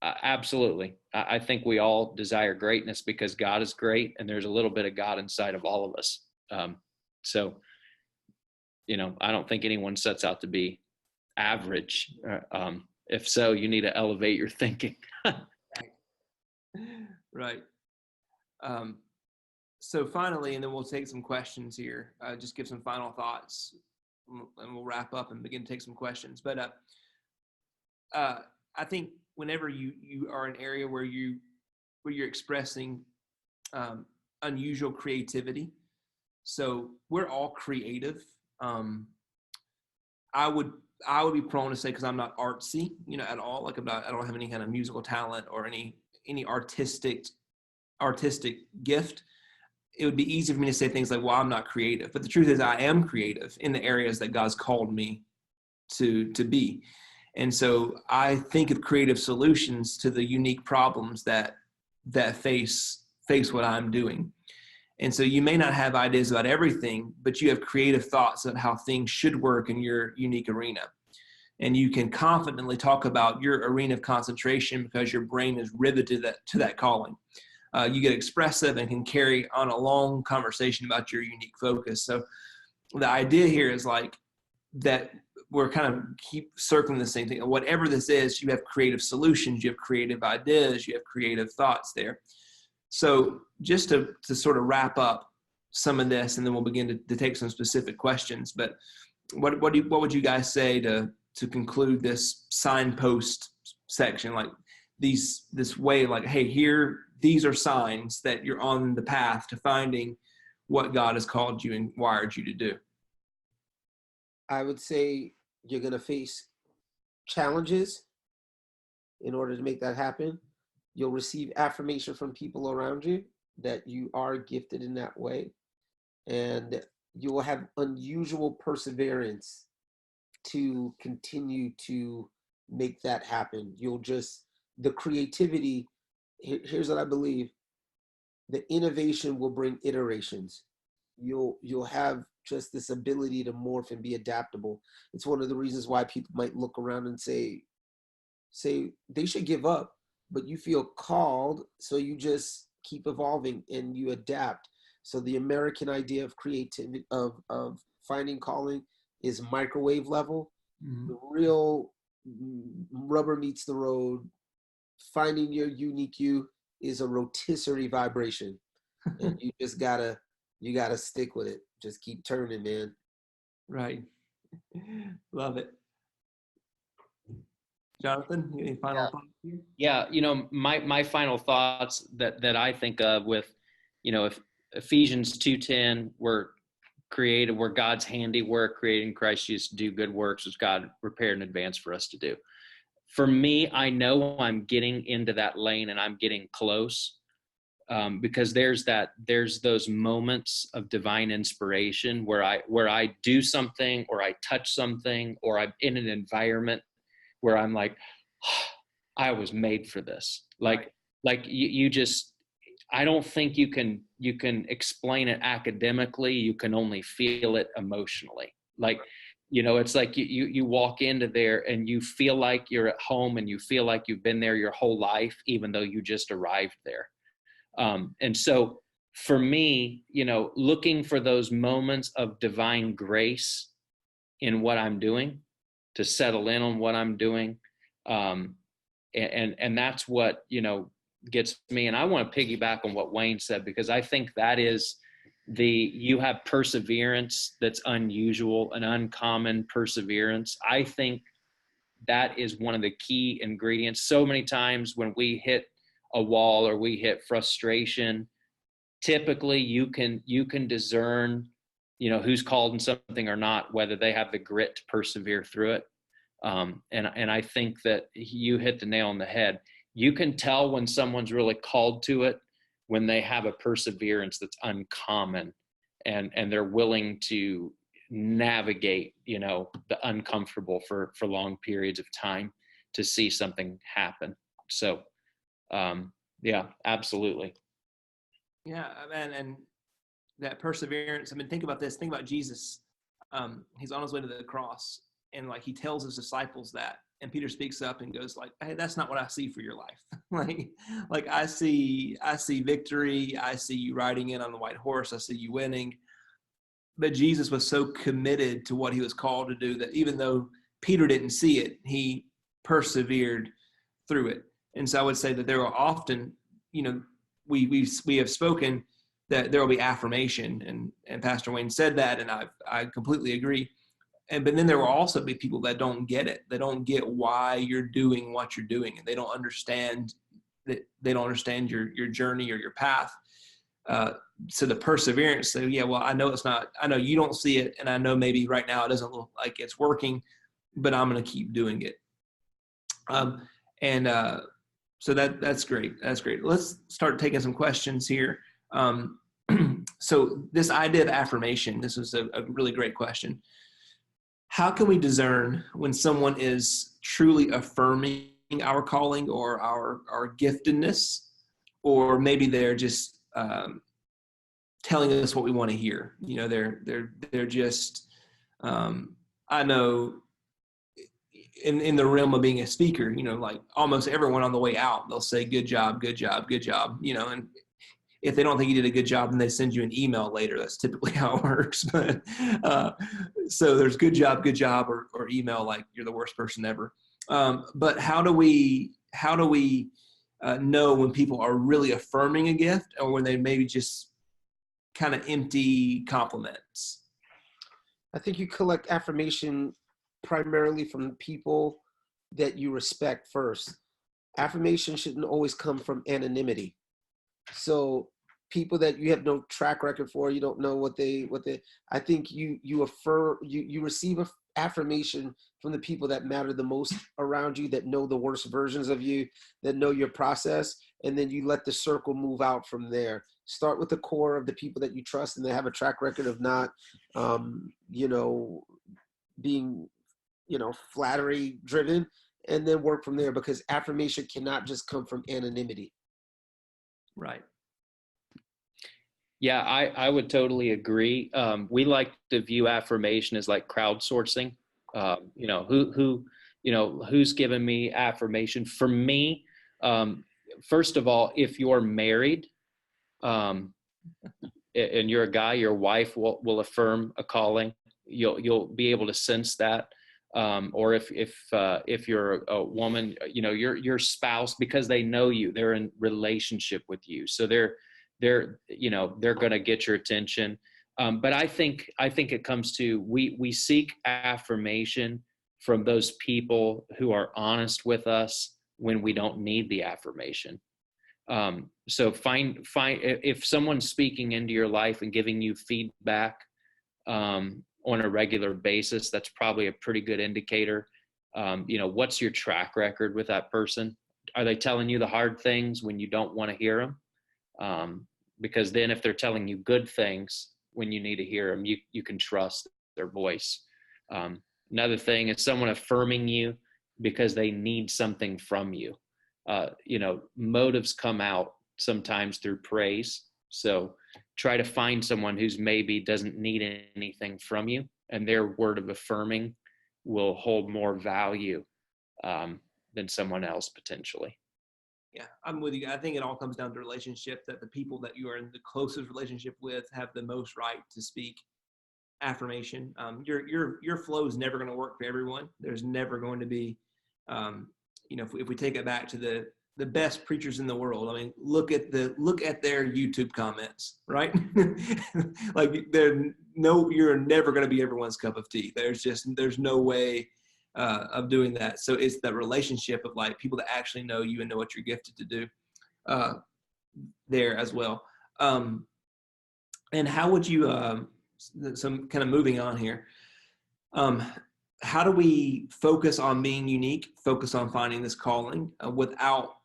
absolutely. I think we all desire greatness because God is great, and there's a little bit of God inside of all of us. So, I don't think anyone sets out to be average. If so, you need to elevate your thinking. Right. So finally, and then we'll take some questions here, just give some final thoughts, and we'll wrap up and begin to take some questions. But I think whenever you are in an area where you're expressing unusual creativity, so we're all creative. I would be prone to say, because I'm not artsy, at all. Like I don't have any kind of musical talent or any artistic gift. It would be easy for me to say things like, well, I'm not creative. But the truth is, I am creative in the areas that God's called me to be. And so I think of creative solutions to the unique problems that face what I'm doing. And so you may not have ideas about everything, but you have creative thoughts on how things should work in your unique arena. And you can confidently talk about your arena of concentration because your brain is riveted to that calling. You get expressive and can carry on a long conversation about your unique focus. So the idea here is like that we're kind of keep circling the same thing. Whatever this is, you have creative solutions, you have creative ideas, you have creative thoughts there. So just to sort of wrap up some of this, and then we'll begin to take some specific questions. But what would you guys say to conclude this signpost section? Like this way, like, hey, here, these are signs that you're on the path to finding what God has called you and wired you to do. I would say you're going to face challenges in order to make that happen. You'll receive affirmation from people around you that you are gifted in that way. And you will have unusual perseverance to continue to make that happen. The creativity, here's what I believe, the innovation will bring iterations. You'll have just this ability to morph and be adaptable. It's one of the reasons why people might look around and say they should give up, but you feel called, so you just keep evolving and you adapt. So the American idea of creativity, of finding calling, is microwave level. Mm-hmm. The real rubber meets the road. Finding your unique you is a rotisserie vibration, and you just gotta stick with it. Just keep turning, man. Right. Love it. Jonathan, any final thoughts here? Yeah, my final thoughts that I think of with, if Ephesians 2:10, we're God's handiwork, created in Christ Jesus to do good works, which God prepared in advance for us to do. For me, I know I'm getting into that lane and I'm getting close, because there's those moments of divine inspiration where I do something, or I touch something, or I'm in an environment where I'm like, oh, I was made for this. Like you just, I don't think you can explain it academically. You can only feel it emotionally. Like, it's like you walk into there and you feel like you're at home, and you feel like you've been there your whole life, even though you just arrived there. And so for me, looking for those moments of divine grace in what I'm doing, to settle in on what I'm doing. And that's what, gets me. And I want to piggyback on what Wayne said, because I think that is you have perseverance that's unusual, an uncommon perseverance. I think that is one of the key ingredients. So many times when we hit a wall or we hit frustration, typically you can discern, who's called in something or not, whether they have the grit to persevere through it. And I think that you hit the nail on the head. You can tell when someone's really called to it when they have a perseverance that's uncommon, and they're willing to navigate, the uncomfortable for long periods of time to see something happen. So, yeah, absolutely. Yeah, and that perseverance. I mean, think about this. Think about Jesus. He's on his way to the cross, and he tells his disciples that, and Peter speaks up and goes like, "Hey, that's not what I see for your life. like I see victory. I see you riding in on the white horse. I see you winning." But Jesus was so committed to what he was called to do that even though Peter didn't see it, he persevered through it. And so I would say that there are often, we have spoken that there will be affirmation, and Pastor Wayne said that, and I completely agree. But then there will also be people that don't get it. They don't get why you're doing what you're doing, and they don't understand your journey or your path. So the perseverance. So yeah, well, I know you don't see it, and I know maybe right now it doesn't look like it's working, but I'm going to keep doing it. So that's great. That's great. Let's start taking some questions here. So this idea of affirmation, this was a really great question. How can we discern when someone is truly affirming our calling or our giftedness, or maybe they're just telling us what we want to hear? They're just, I know in the realm of being a speaker, like almost everyone on the way out, they'll say, good job, good job, good job, and if they don't think you did a good job, then they send you an email later. That's typically how it works. But so there's good job, or email like you're the worst person ever. But how do we know when people are really affirming a gift, or when they maybe just kind of empty compliments? I think you collect affirmation primarily from people that you respect first. Affirmation shouldn't always come from anonymity. So people that you have no track record for, you don't know what they, I think you receive affirmation from the people that matter the most around you, that know the worst versions of you, that know your process, and then you let the circle move out from there. Start with the core of the people that you trust and they have a track record of not, being, flattery driven, and then work from there, because affirmation cannot just come from anonymity. Right. Yeah, I would totally agree. We like to view affirmation as like crowdsourcing. Who's giving me affirmation? For me, first of all, if you're married, and you're a guy, your wife will affirm a calling. You'll be able to sense that. Or if you're a woman, your spouse, because they know you, they're in relationship with you, so they're going to get your attention. But I think it comes to, we seek affirmation from those people who are honest with us when we don't need the affirmation. So find if someone's speaking into your life and giving you feedback on a regular basis, that's probably a pretty good indicator. What's your track record with that person? Are they telling you the hard things when you don't want to hear them? Because then if they're telling you good things when you need to hear them, you can trust their voice. Another thing is someone affirming you because they need something from you. Motives come out sometimes through praise. So try to find someone who's maybe doesn't need anything from you, and their word of affirming will hold more value than someone else potentially. Yeah, I'm with you. I think it all comes down to relationship, that the people that you are in the closest relationship with have the most right to speak affirmation. Your flow is never going to work for everyone. There's never going to be, if we take it back to the best preachers in the world, I mean, look at their YouTube comments, right? Like you're never going to be everyone's cup of tea. There's no way of doing that. So it's that relationship of like people that actually know you and know what you're gifted to do there as well. And how would you, some kind of moving on here, how do we focus on being unique, focus on finding this calling without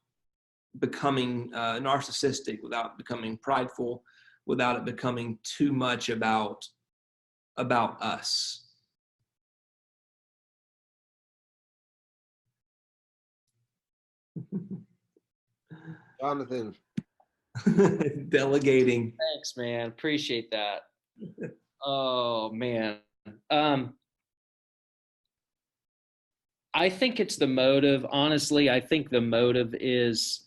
becoming narcissistic, without becoming prideful, without it becoming too much about us? Jonathan. Delegating. Thanks, man. Appreciate that. Oh, man. I think it's the motive. Honestly, I think the motive is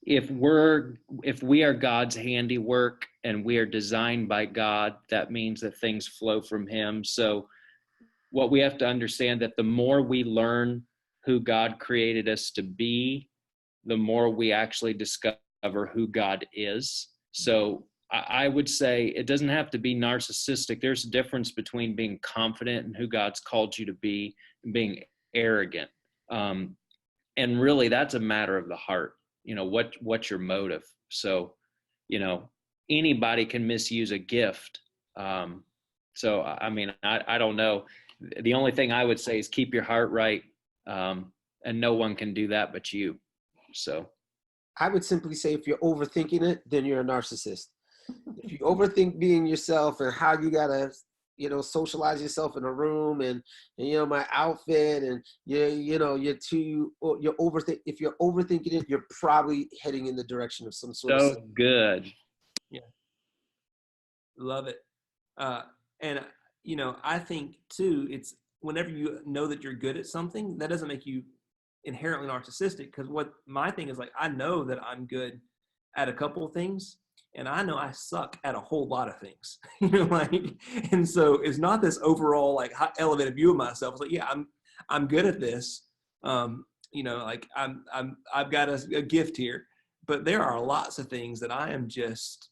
if we are God's handiwork and we are designed by God, that means that things flow from him. So what we have to understand that the more we learn who God created us to be, the more we actually discover who God is. So I would say it doesn't have to be narcissistic. There's a difference between being confident in who God's called you to be and being arrogant. And really that's a matter of the heart. What's your motive? So, anybody can misuse a gift. So, I mean, I don't know. The only thing I would say is keep your heart right. And no one can do that but you. So I would simply say if you're overthinking it, then you're a narcissist. If you overthink being yourself and how you gotta, socialize yourself in a room and my outfit and you're overthink. If you're overthinking it, you're probably heading in the direction of some sort so of. good. Yeah, love it. And I think too, it's whenever you know that you're good at something, that doesn't make you inherently narcissistic. Because what my thing is, like, I know that I'm good at a couple of things, and I know I suck at a whole lot of things. And so it's not this overall like elevated view of myself. It's like, yeah, I'm good at this. Like I've got a gift here, but there are lots of things that I am just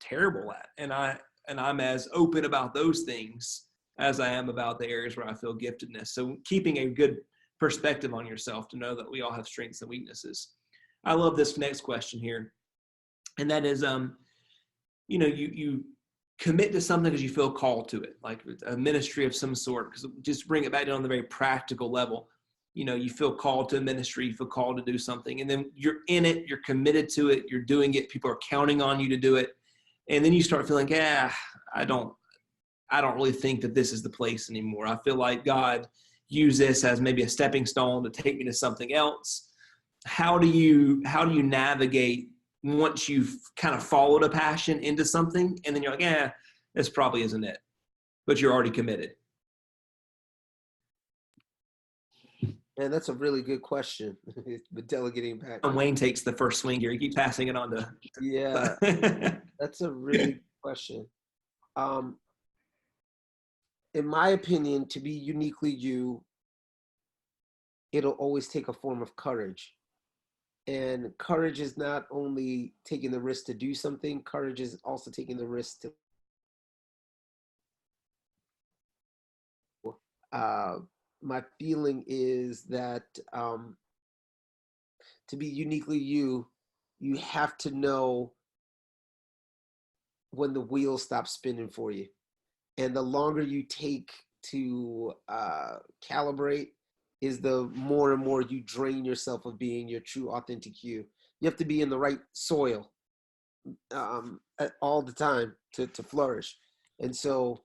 terrible at, and I'm as open about those things as I am about the areas where I feel giftedness. So keeping a good perspective on yourself to know that we all have strengths and weaknesses. I love this next question here. And that is, you commit to something because you feel called to it, like a ministry of some sort, because just bring it back down on the very practical level. You feel called to a ministry, you feel called to do something, and then you're in it, you're committed to it, you're doing it, people are counting on you to do it. And then you start feeling, I don't really think that this is the place anymore. I feel like God used this as maybe a stepping stone to take me to something else. How do you navigate once you've kind of followed a passion into something and then you're like, this probably isn't it, but you're already committed? Man, that's a really good question. But delegating back. And Wayne takes the first swing here. He keeps passing it on to. Yeah, that's a really good question. In my opinion, to be uniquely you, it'll always take a form of courage. And courage is not only taking the risk to do something, courage is also taking the risk to. My feeling is that to be uniquely you, you have to know when the wheels stop spinning for you. And the longer you take to calibrate is the more and more you drain yourself of being your true authentic you. You have to be in the right soil all the time to flourish. And so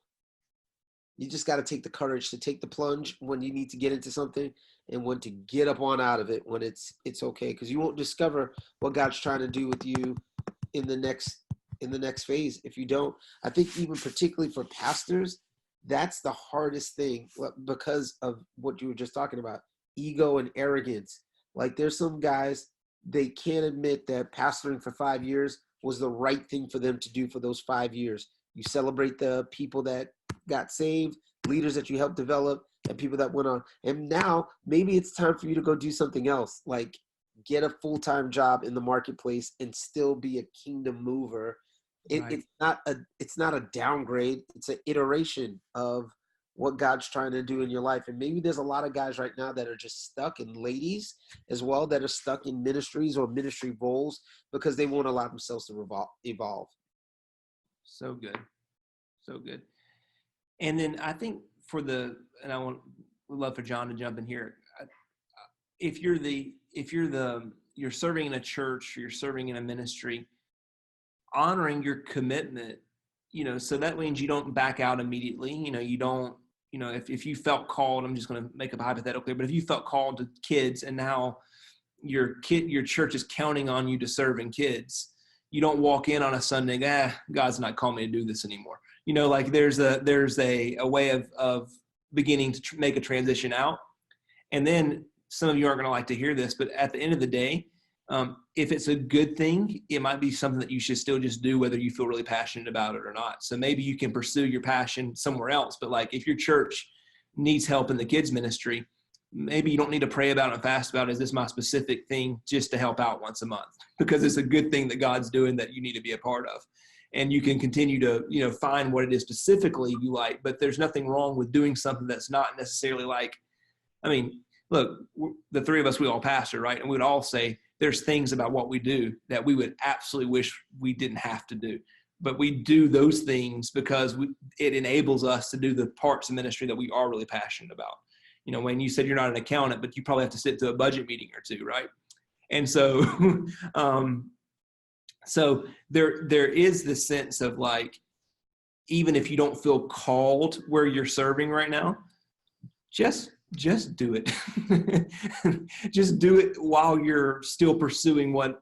you just got to take the courage to take the plunge when you need to get into something, and when to get up on out of it when it's okay, because you won't discover what God's trying to do with you in the next phase if you don't. I think even particularly for pastors, that's the hardest thing, because of what you were just talking about, ego and arrogance. Like, there's some guys, they can't admit that pastoring for 5 years was the right thing for them to do for those 5 years. You celebrate the people that got saved, leaders that you helped develop, and people that went on. And now maybe it's time for you to go do something else, like get a full-time job in the marketplace and still be a kingdom mover. Right. It's not a downgrade. It's an iteration of what God's trying to do in your life. And maybe there's a lot of guys right now that are just stuck, and ladies as well, that are stuck in ministries or ministry roles because they won't allow themselves to evolve. So good. So good. And then I think would love for John to jump in here. If you're serving in a church, or you're serving in a ministry, honoring your commitment, so that means you don't back out immediately. You don't, if you felt called, I'm just going to make a hypothetical, but if you felt called to kids and now your church is counting on you to serve in kids, you don't walk in on a Sunday, God's not calling me to do this anymore. Like there's a way of beginning to make a transition out. And then some of you aren't going to like to hear this, but at the end of the day, if it's a good thing, it might be something that you should still just do, whether you feel really passionate about it or not. So maybe you can pursue your passion somewhere else. But like, if your church needs help in the kids ministry, maybe you don't need to pray about it and fast about it. Is this my specific thing just to help out once a month? Because it's a good thing that God's doing that you need to be a part of. And you can continue to, find what it is specifically you like, but there's nothing wrong with doing something that's not necessarily like, look, the three of us, we all pastor, right? And we would all say there's things about what we do that we would absolutely wish we didn't have to do. But we do those things because it enables us to do the parts of ministry that we are really passionate about. When you said you're not an accountant, but you probably have to sit through a budget meeting or two, right? And so, so there is this sense of like, even if you don't feel called where you're serving right now, just do it. Just do it while you're still pursuing what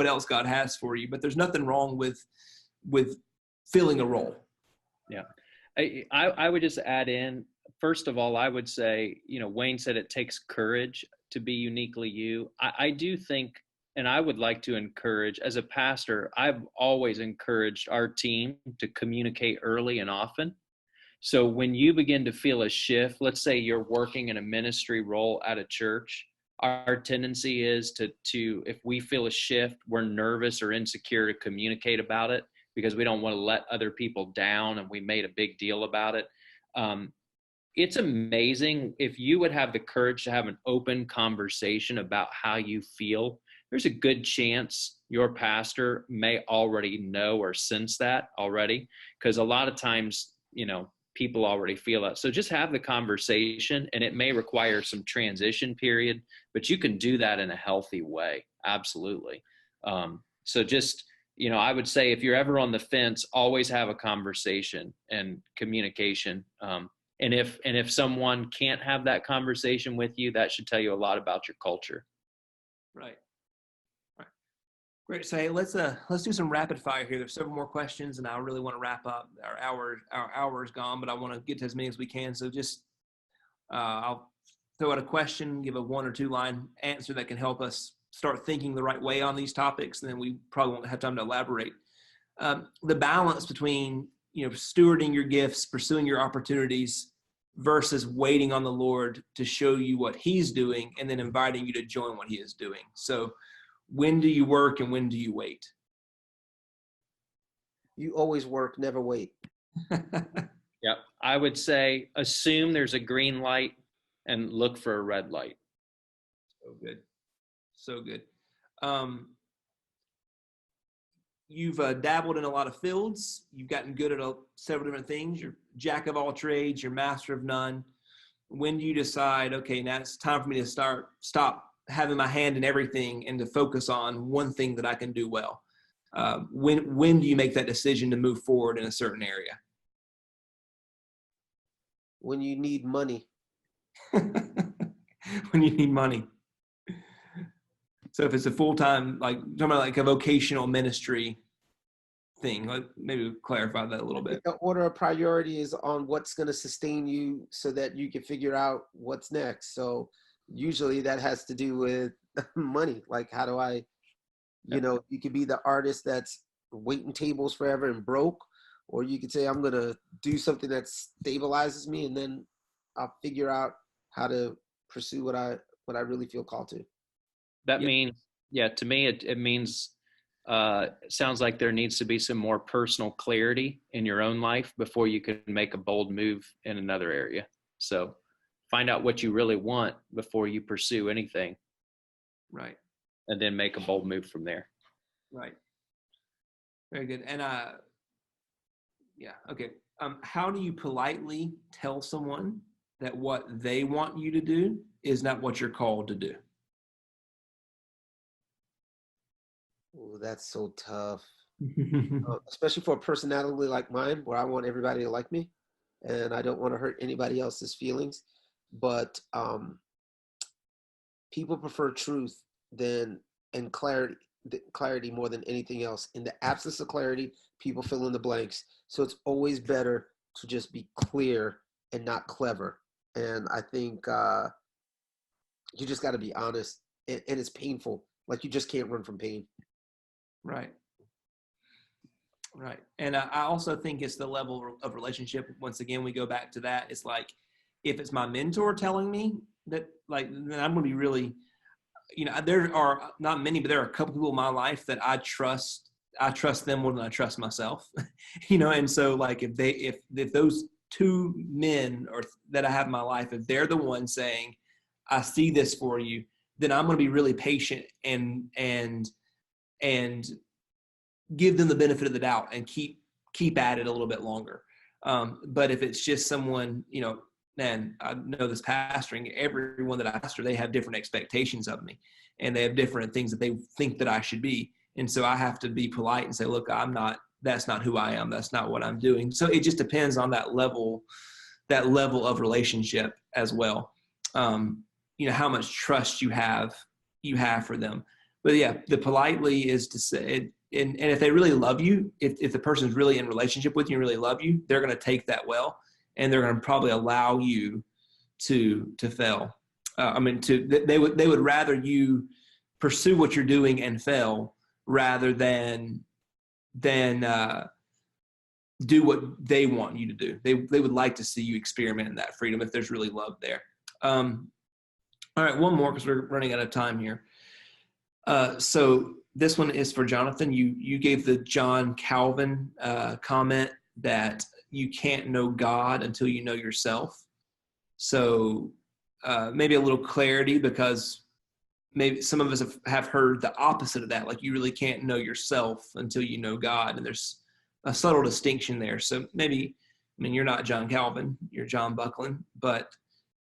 else God has for you. But there's nothing wrong with filling a role. Yeah. I would just add in, first of all, I would say, Wayne said it takes courage to be uniquely you. I do think, and I would like to encourage, as a pastor, I've always encouraged our team to communicate early and often. So when you begin to feel a shift, let's say you're working in a ministry role at a church, our tendency is to if we feel a shift, we're nervous or insecure to communicate about it because we don't want to let other people down, and we made a big deal about it. It's amazing if you would have the courage to have an open conversation about how you feel. There's a good chance your pastor may already know or sense that already, because a lot of times, people already feel that. So just have the conversation, and it may require some transition period, but you can do that in a healthy way. Absolutely. So just, I would say if you're ever on the fence, always have a conversation and communication. And if someone can't have that conversation with you, that should tell you a lot about your culture. Right. Great. So hey, let's do some rapid fire here. There's several more questions, and I really want to wrap up. Our hour is gone, but I want to get to as many as we can. So just I'll throw out a question, give a 1 or 2 line answer that can help us start thinking the right way on these topics, and then we probably won't have time to elaborate. The balance between stewarding your gifts, pursuing your opportunities, versus waiting on the Lord to show you what He's doing, and then inviting you to join what He is doing. So when do you work and when do you wait? You always work, never wait. Yep. I would say assume there's a green light and look for a red light. So good. So good. you've dabbled in a lot of fields. You've gotten good at several different things. You're jack of all trades. You're master of none. When do you decide, okay, now it's time for me to stop having my hand in everything and to focus on one thing that I can do well? When do you make that decision to move forward in a certain area? When you need money. When you need money. So if it's a full-time, like talking about like a vocational ministry thing, like maybe clarify that a little bit. The order of priority is on what's going to sustain you so that you can figure out what's next. So usually that has to do with money. Like, how do I, you know, you could be the artist that's waiting tables forever and broke, or you could say, I'm going to do something that stabilizes me, and then I'll figure out how to pursue what I really feel called to. That means, to me, it means, sounds like there needs to be some more personal clarity in your own life before you can make a bold move in another area. So find out what you really want before you pursue anything. Right. And then make a bold move from there. Right. Very good. And okay. How do you politely tell someone that what they want you to do is not what you're called to do? Oh, that's so tough. Especially for a personality like mine, where I want everybody to like me, and I don't want to hurt anybody else's feelings. But people prefer truth and clarity more than anything else. In the absence of clarity, people fill in the blanks. So it's always better to just be clear and not clever. And I think you just got to be honest, and it's painful. Like, you just can't run from pain. Right. Right. And I also think it's the level of relationship. Once again, we go back to that. It's like, if it's my mentor telling me that, like, then I'm going to be really, you know, there are not many, but there are a couple people in my life that I trust them more than I trust myself, you know? And so, like, if those two men that I have in my life, if they're the ones saying, I see this for you, then I'm going to be really patient and give them the benefit of the doubt and keep at it a little bit longer. But if it's just someone, you know, man, I know this pastoring, everyone that I pastor, they have different expectations of me, and they have different things that they think that I should be. And so I have to be polite and say, look, that's not who I am. That's not what I'm doing. So it just depends on that level of relationship as well. You know, how much trust you have for them. But yeah, the politely is to say, and if they really love you, if the person's really in relationship with you and really love you, they're going to take that well, and they're going to probably allow you to fail. They would rather you pursue what you're doing and fail rather than do what they want you to do. They would like to see you experiment in that freedom if there's really love there. All right, one more because we're running out of time here. So this one is for Jonathan. You gave the John Calvin comment that you can't know God until you know yourself. So maybe a little clarity, because maybe some of us have heard the opposite of that. Like, you really can't know yourself until you know God. And there's a subtle distinction there. So maybe, I mean, you're not John Calvin, you're John Buckland, but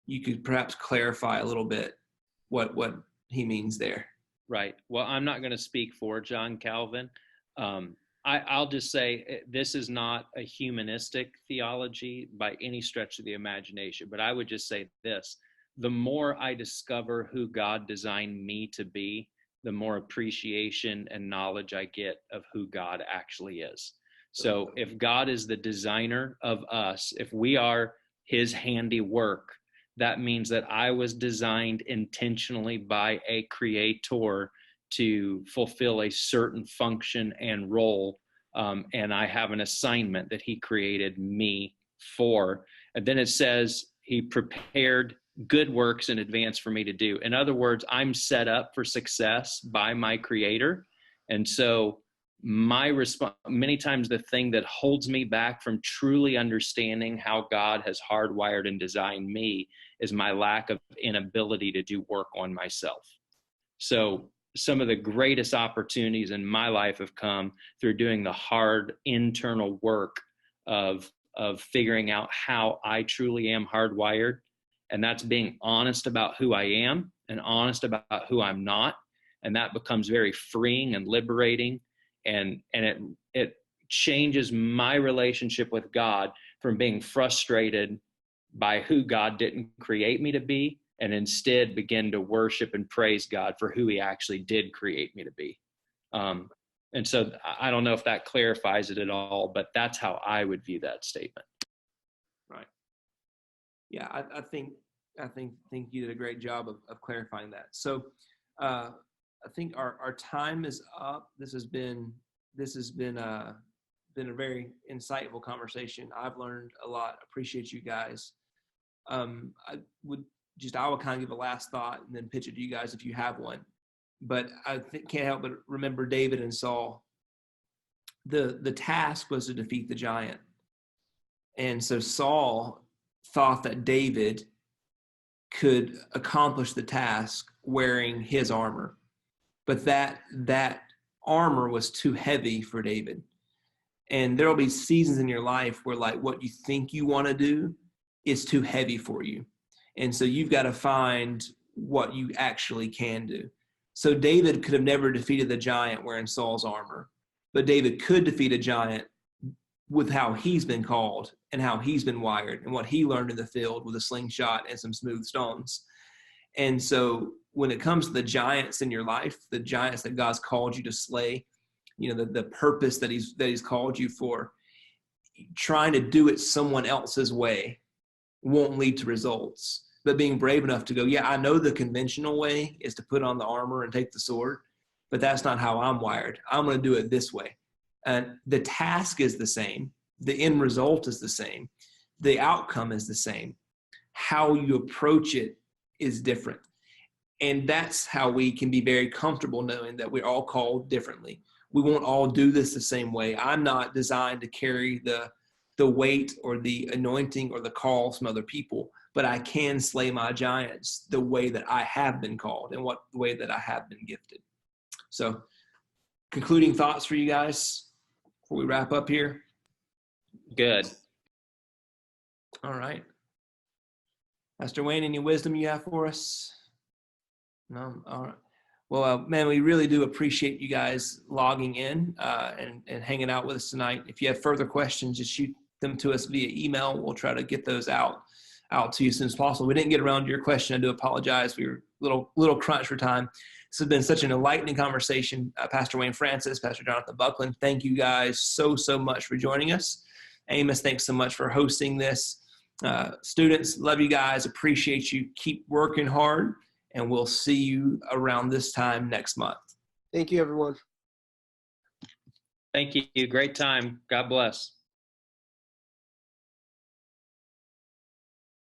you could perhaps clarify a little bit what he means there. Right. Well, I'm not going to speak for John Calvin. I'll just say this is not a humanistic theology by any stretch of the imagination, but I would just say this: the more I discover who God designed me to be, the more appreciation and knowledge I get of who God actually is. So if God is the designer of us, if we are his handiwork, that means that I was designed intentionally by a creator to fulfill a certain function and role. And I have an assignment that he created me for. And then it says he prepared good works in advance for me to do. In other words, I'm set up for success by my creator. And so my response, many times the thing that holds me back from truly understanding how God has hardwired and designed me is my lack of inability to do work on myself. So some of the greatest opportunities in my life have come through doing the hard internal work of figuring out how I truly am hardwired. And that's being honest about who I am and honest about who I'm not. And that becomes very freeing and liberating. And it changes my relationship with God from being frustrated by who God didn't create me to be, and instead begin to worship and praise God for who he actually did create me to be. And so I don't know if that clarifies it at all, but that's how I would view that statement. Right. Yeah, I think you did a great job of clarifying that. So I think our time is up. This has been a very insightful conversation. I've learned a lot. Appreciate you guys. I would kind of give a last thought and then pitch it to you guys if you have one. But I can't help but remember David and Saul. The task was to defeat the giant. And so Saul thought that David could accomplish the task wearing his armor. But that armor was too heavy for David. And there will be seasons in your life where like what you think you want to do is too heavy for you. And so you've got to find what you actually can do. So David could have never defeated the giant wearing Saul's armor, but David could defeat a giant with how he's been called and how he's been wired and what he learned in the field with a slingshot and some smooth stones. And so when it comes to the giants in your life, the giants that God's called you to slay, the purpose that he's called you for, trying to do it someone else's way won't lead to results. But being brave enough to go, yeah, I know the conventional way is to put on the armor and take the sword, but that's not how I'm wired. I'm going to do it this way. And the task is the same. The end result is the same. The outcome is the same. How you approach it is different. And that's how we can be very comfortable knowing that we're all called differently. We won't all do this the same way. I'm not designed to carry the weight or the anointing or the call from other people, but I can slay my giants the way that I have been called and the way that I have been gifted. So concluding thoughts for you guys before we wrap up here. Good. All right. Pastor Wayne, any wisdom you have for us? No? All right. Well, man, we really do appreciate you guys logging in and hanging out with us tonight. If you have further questions, just shoot them to us via email. We'll try to get those out to you as soon as possible. We didn't get around to your question. I do apologize. We were a little crunch for time. This has been such an enlightening conversation. Pastor Wayne Francis, Pastor Jonathan Buckland, thank you guys so much for joining us. Amos, thanks so much for hosting this. Students, love you guys. Appreciate you. Keep working hard, and we'll see you around this time next month. Thank you, everyone. Thank you. Great time. God bless.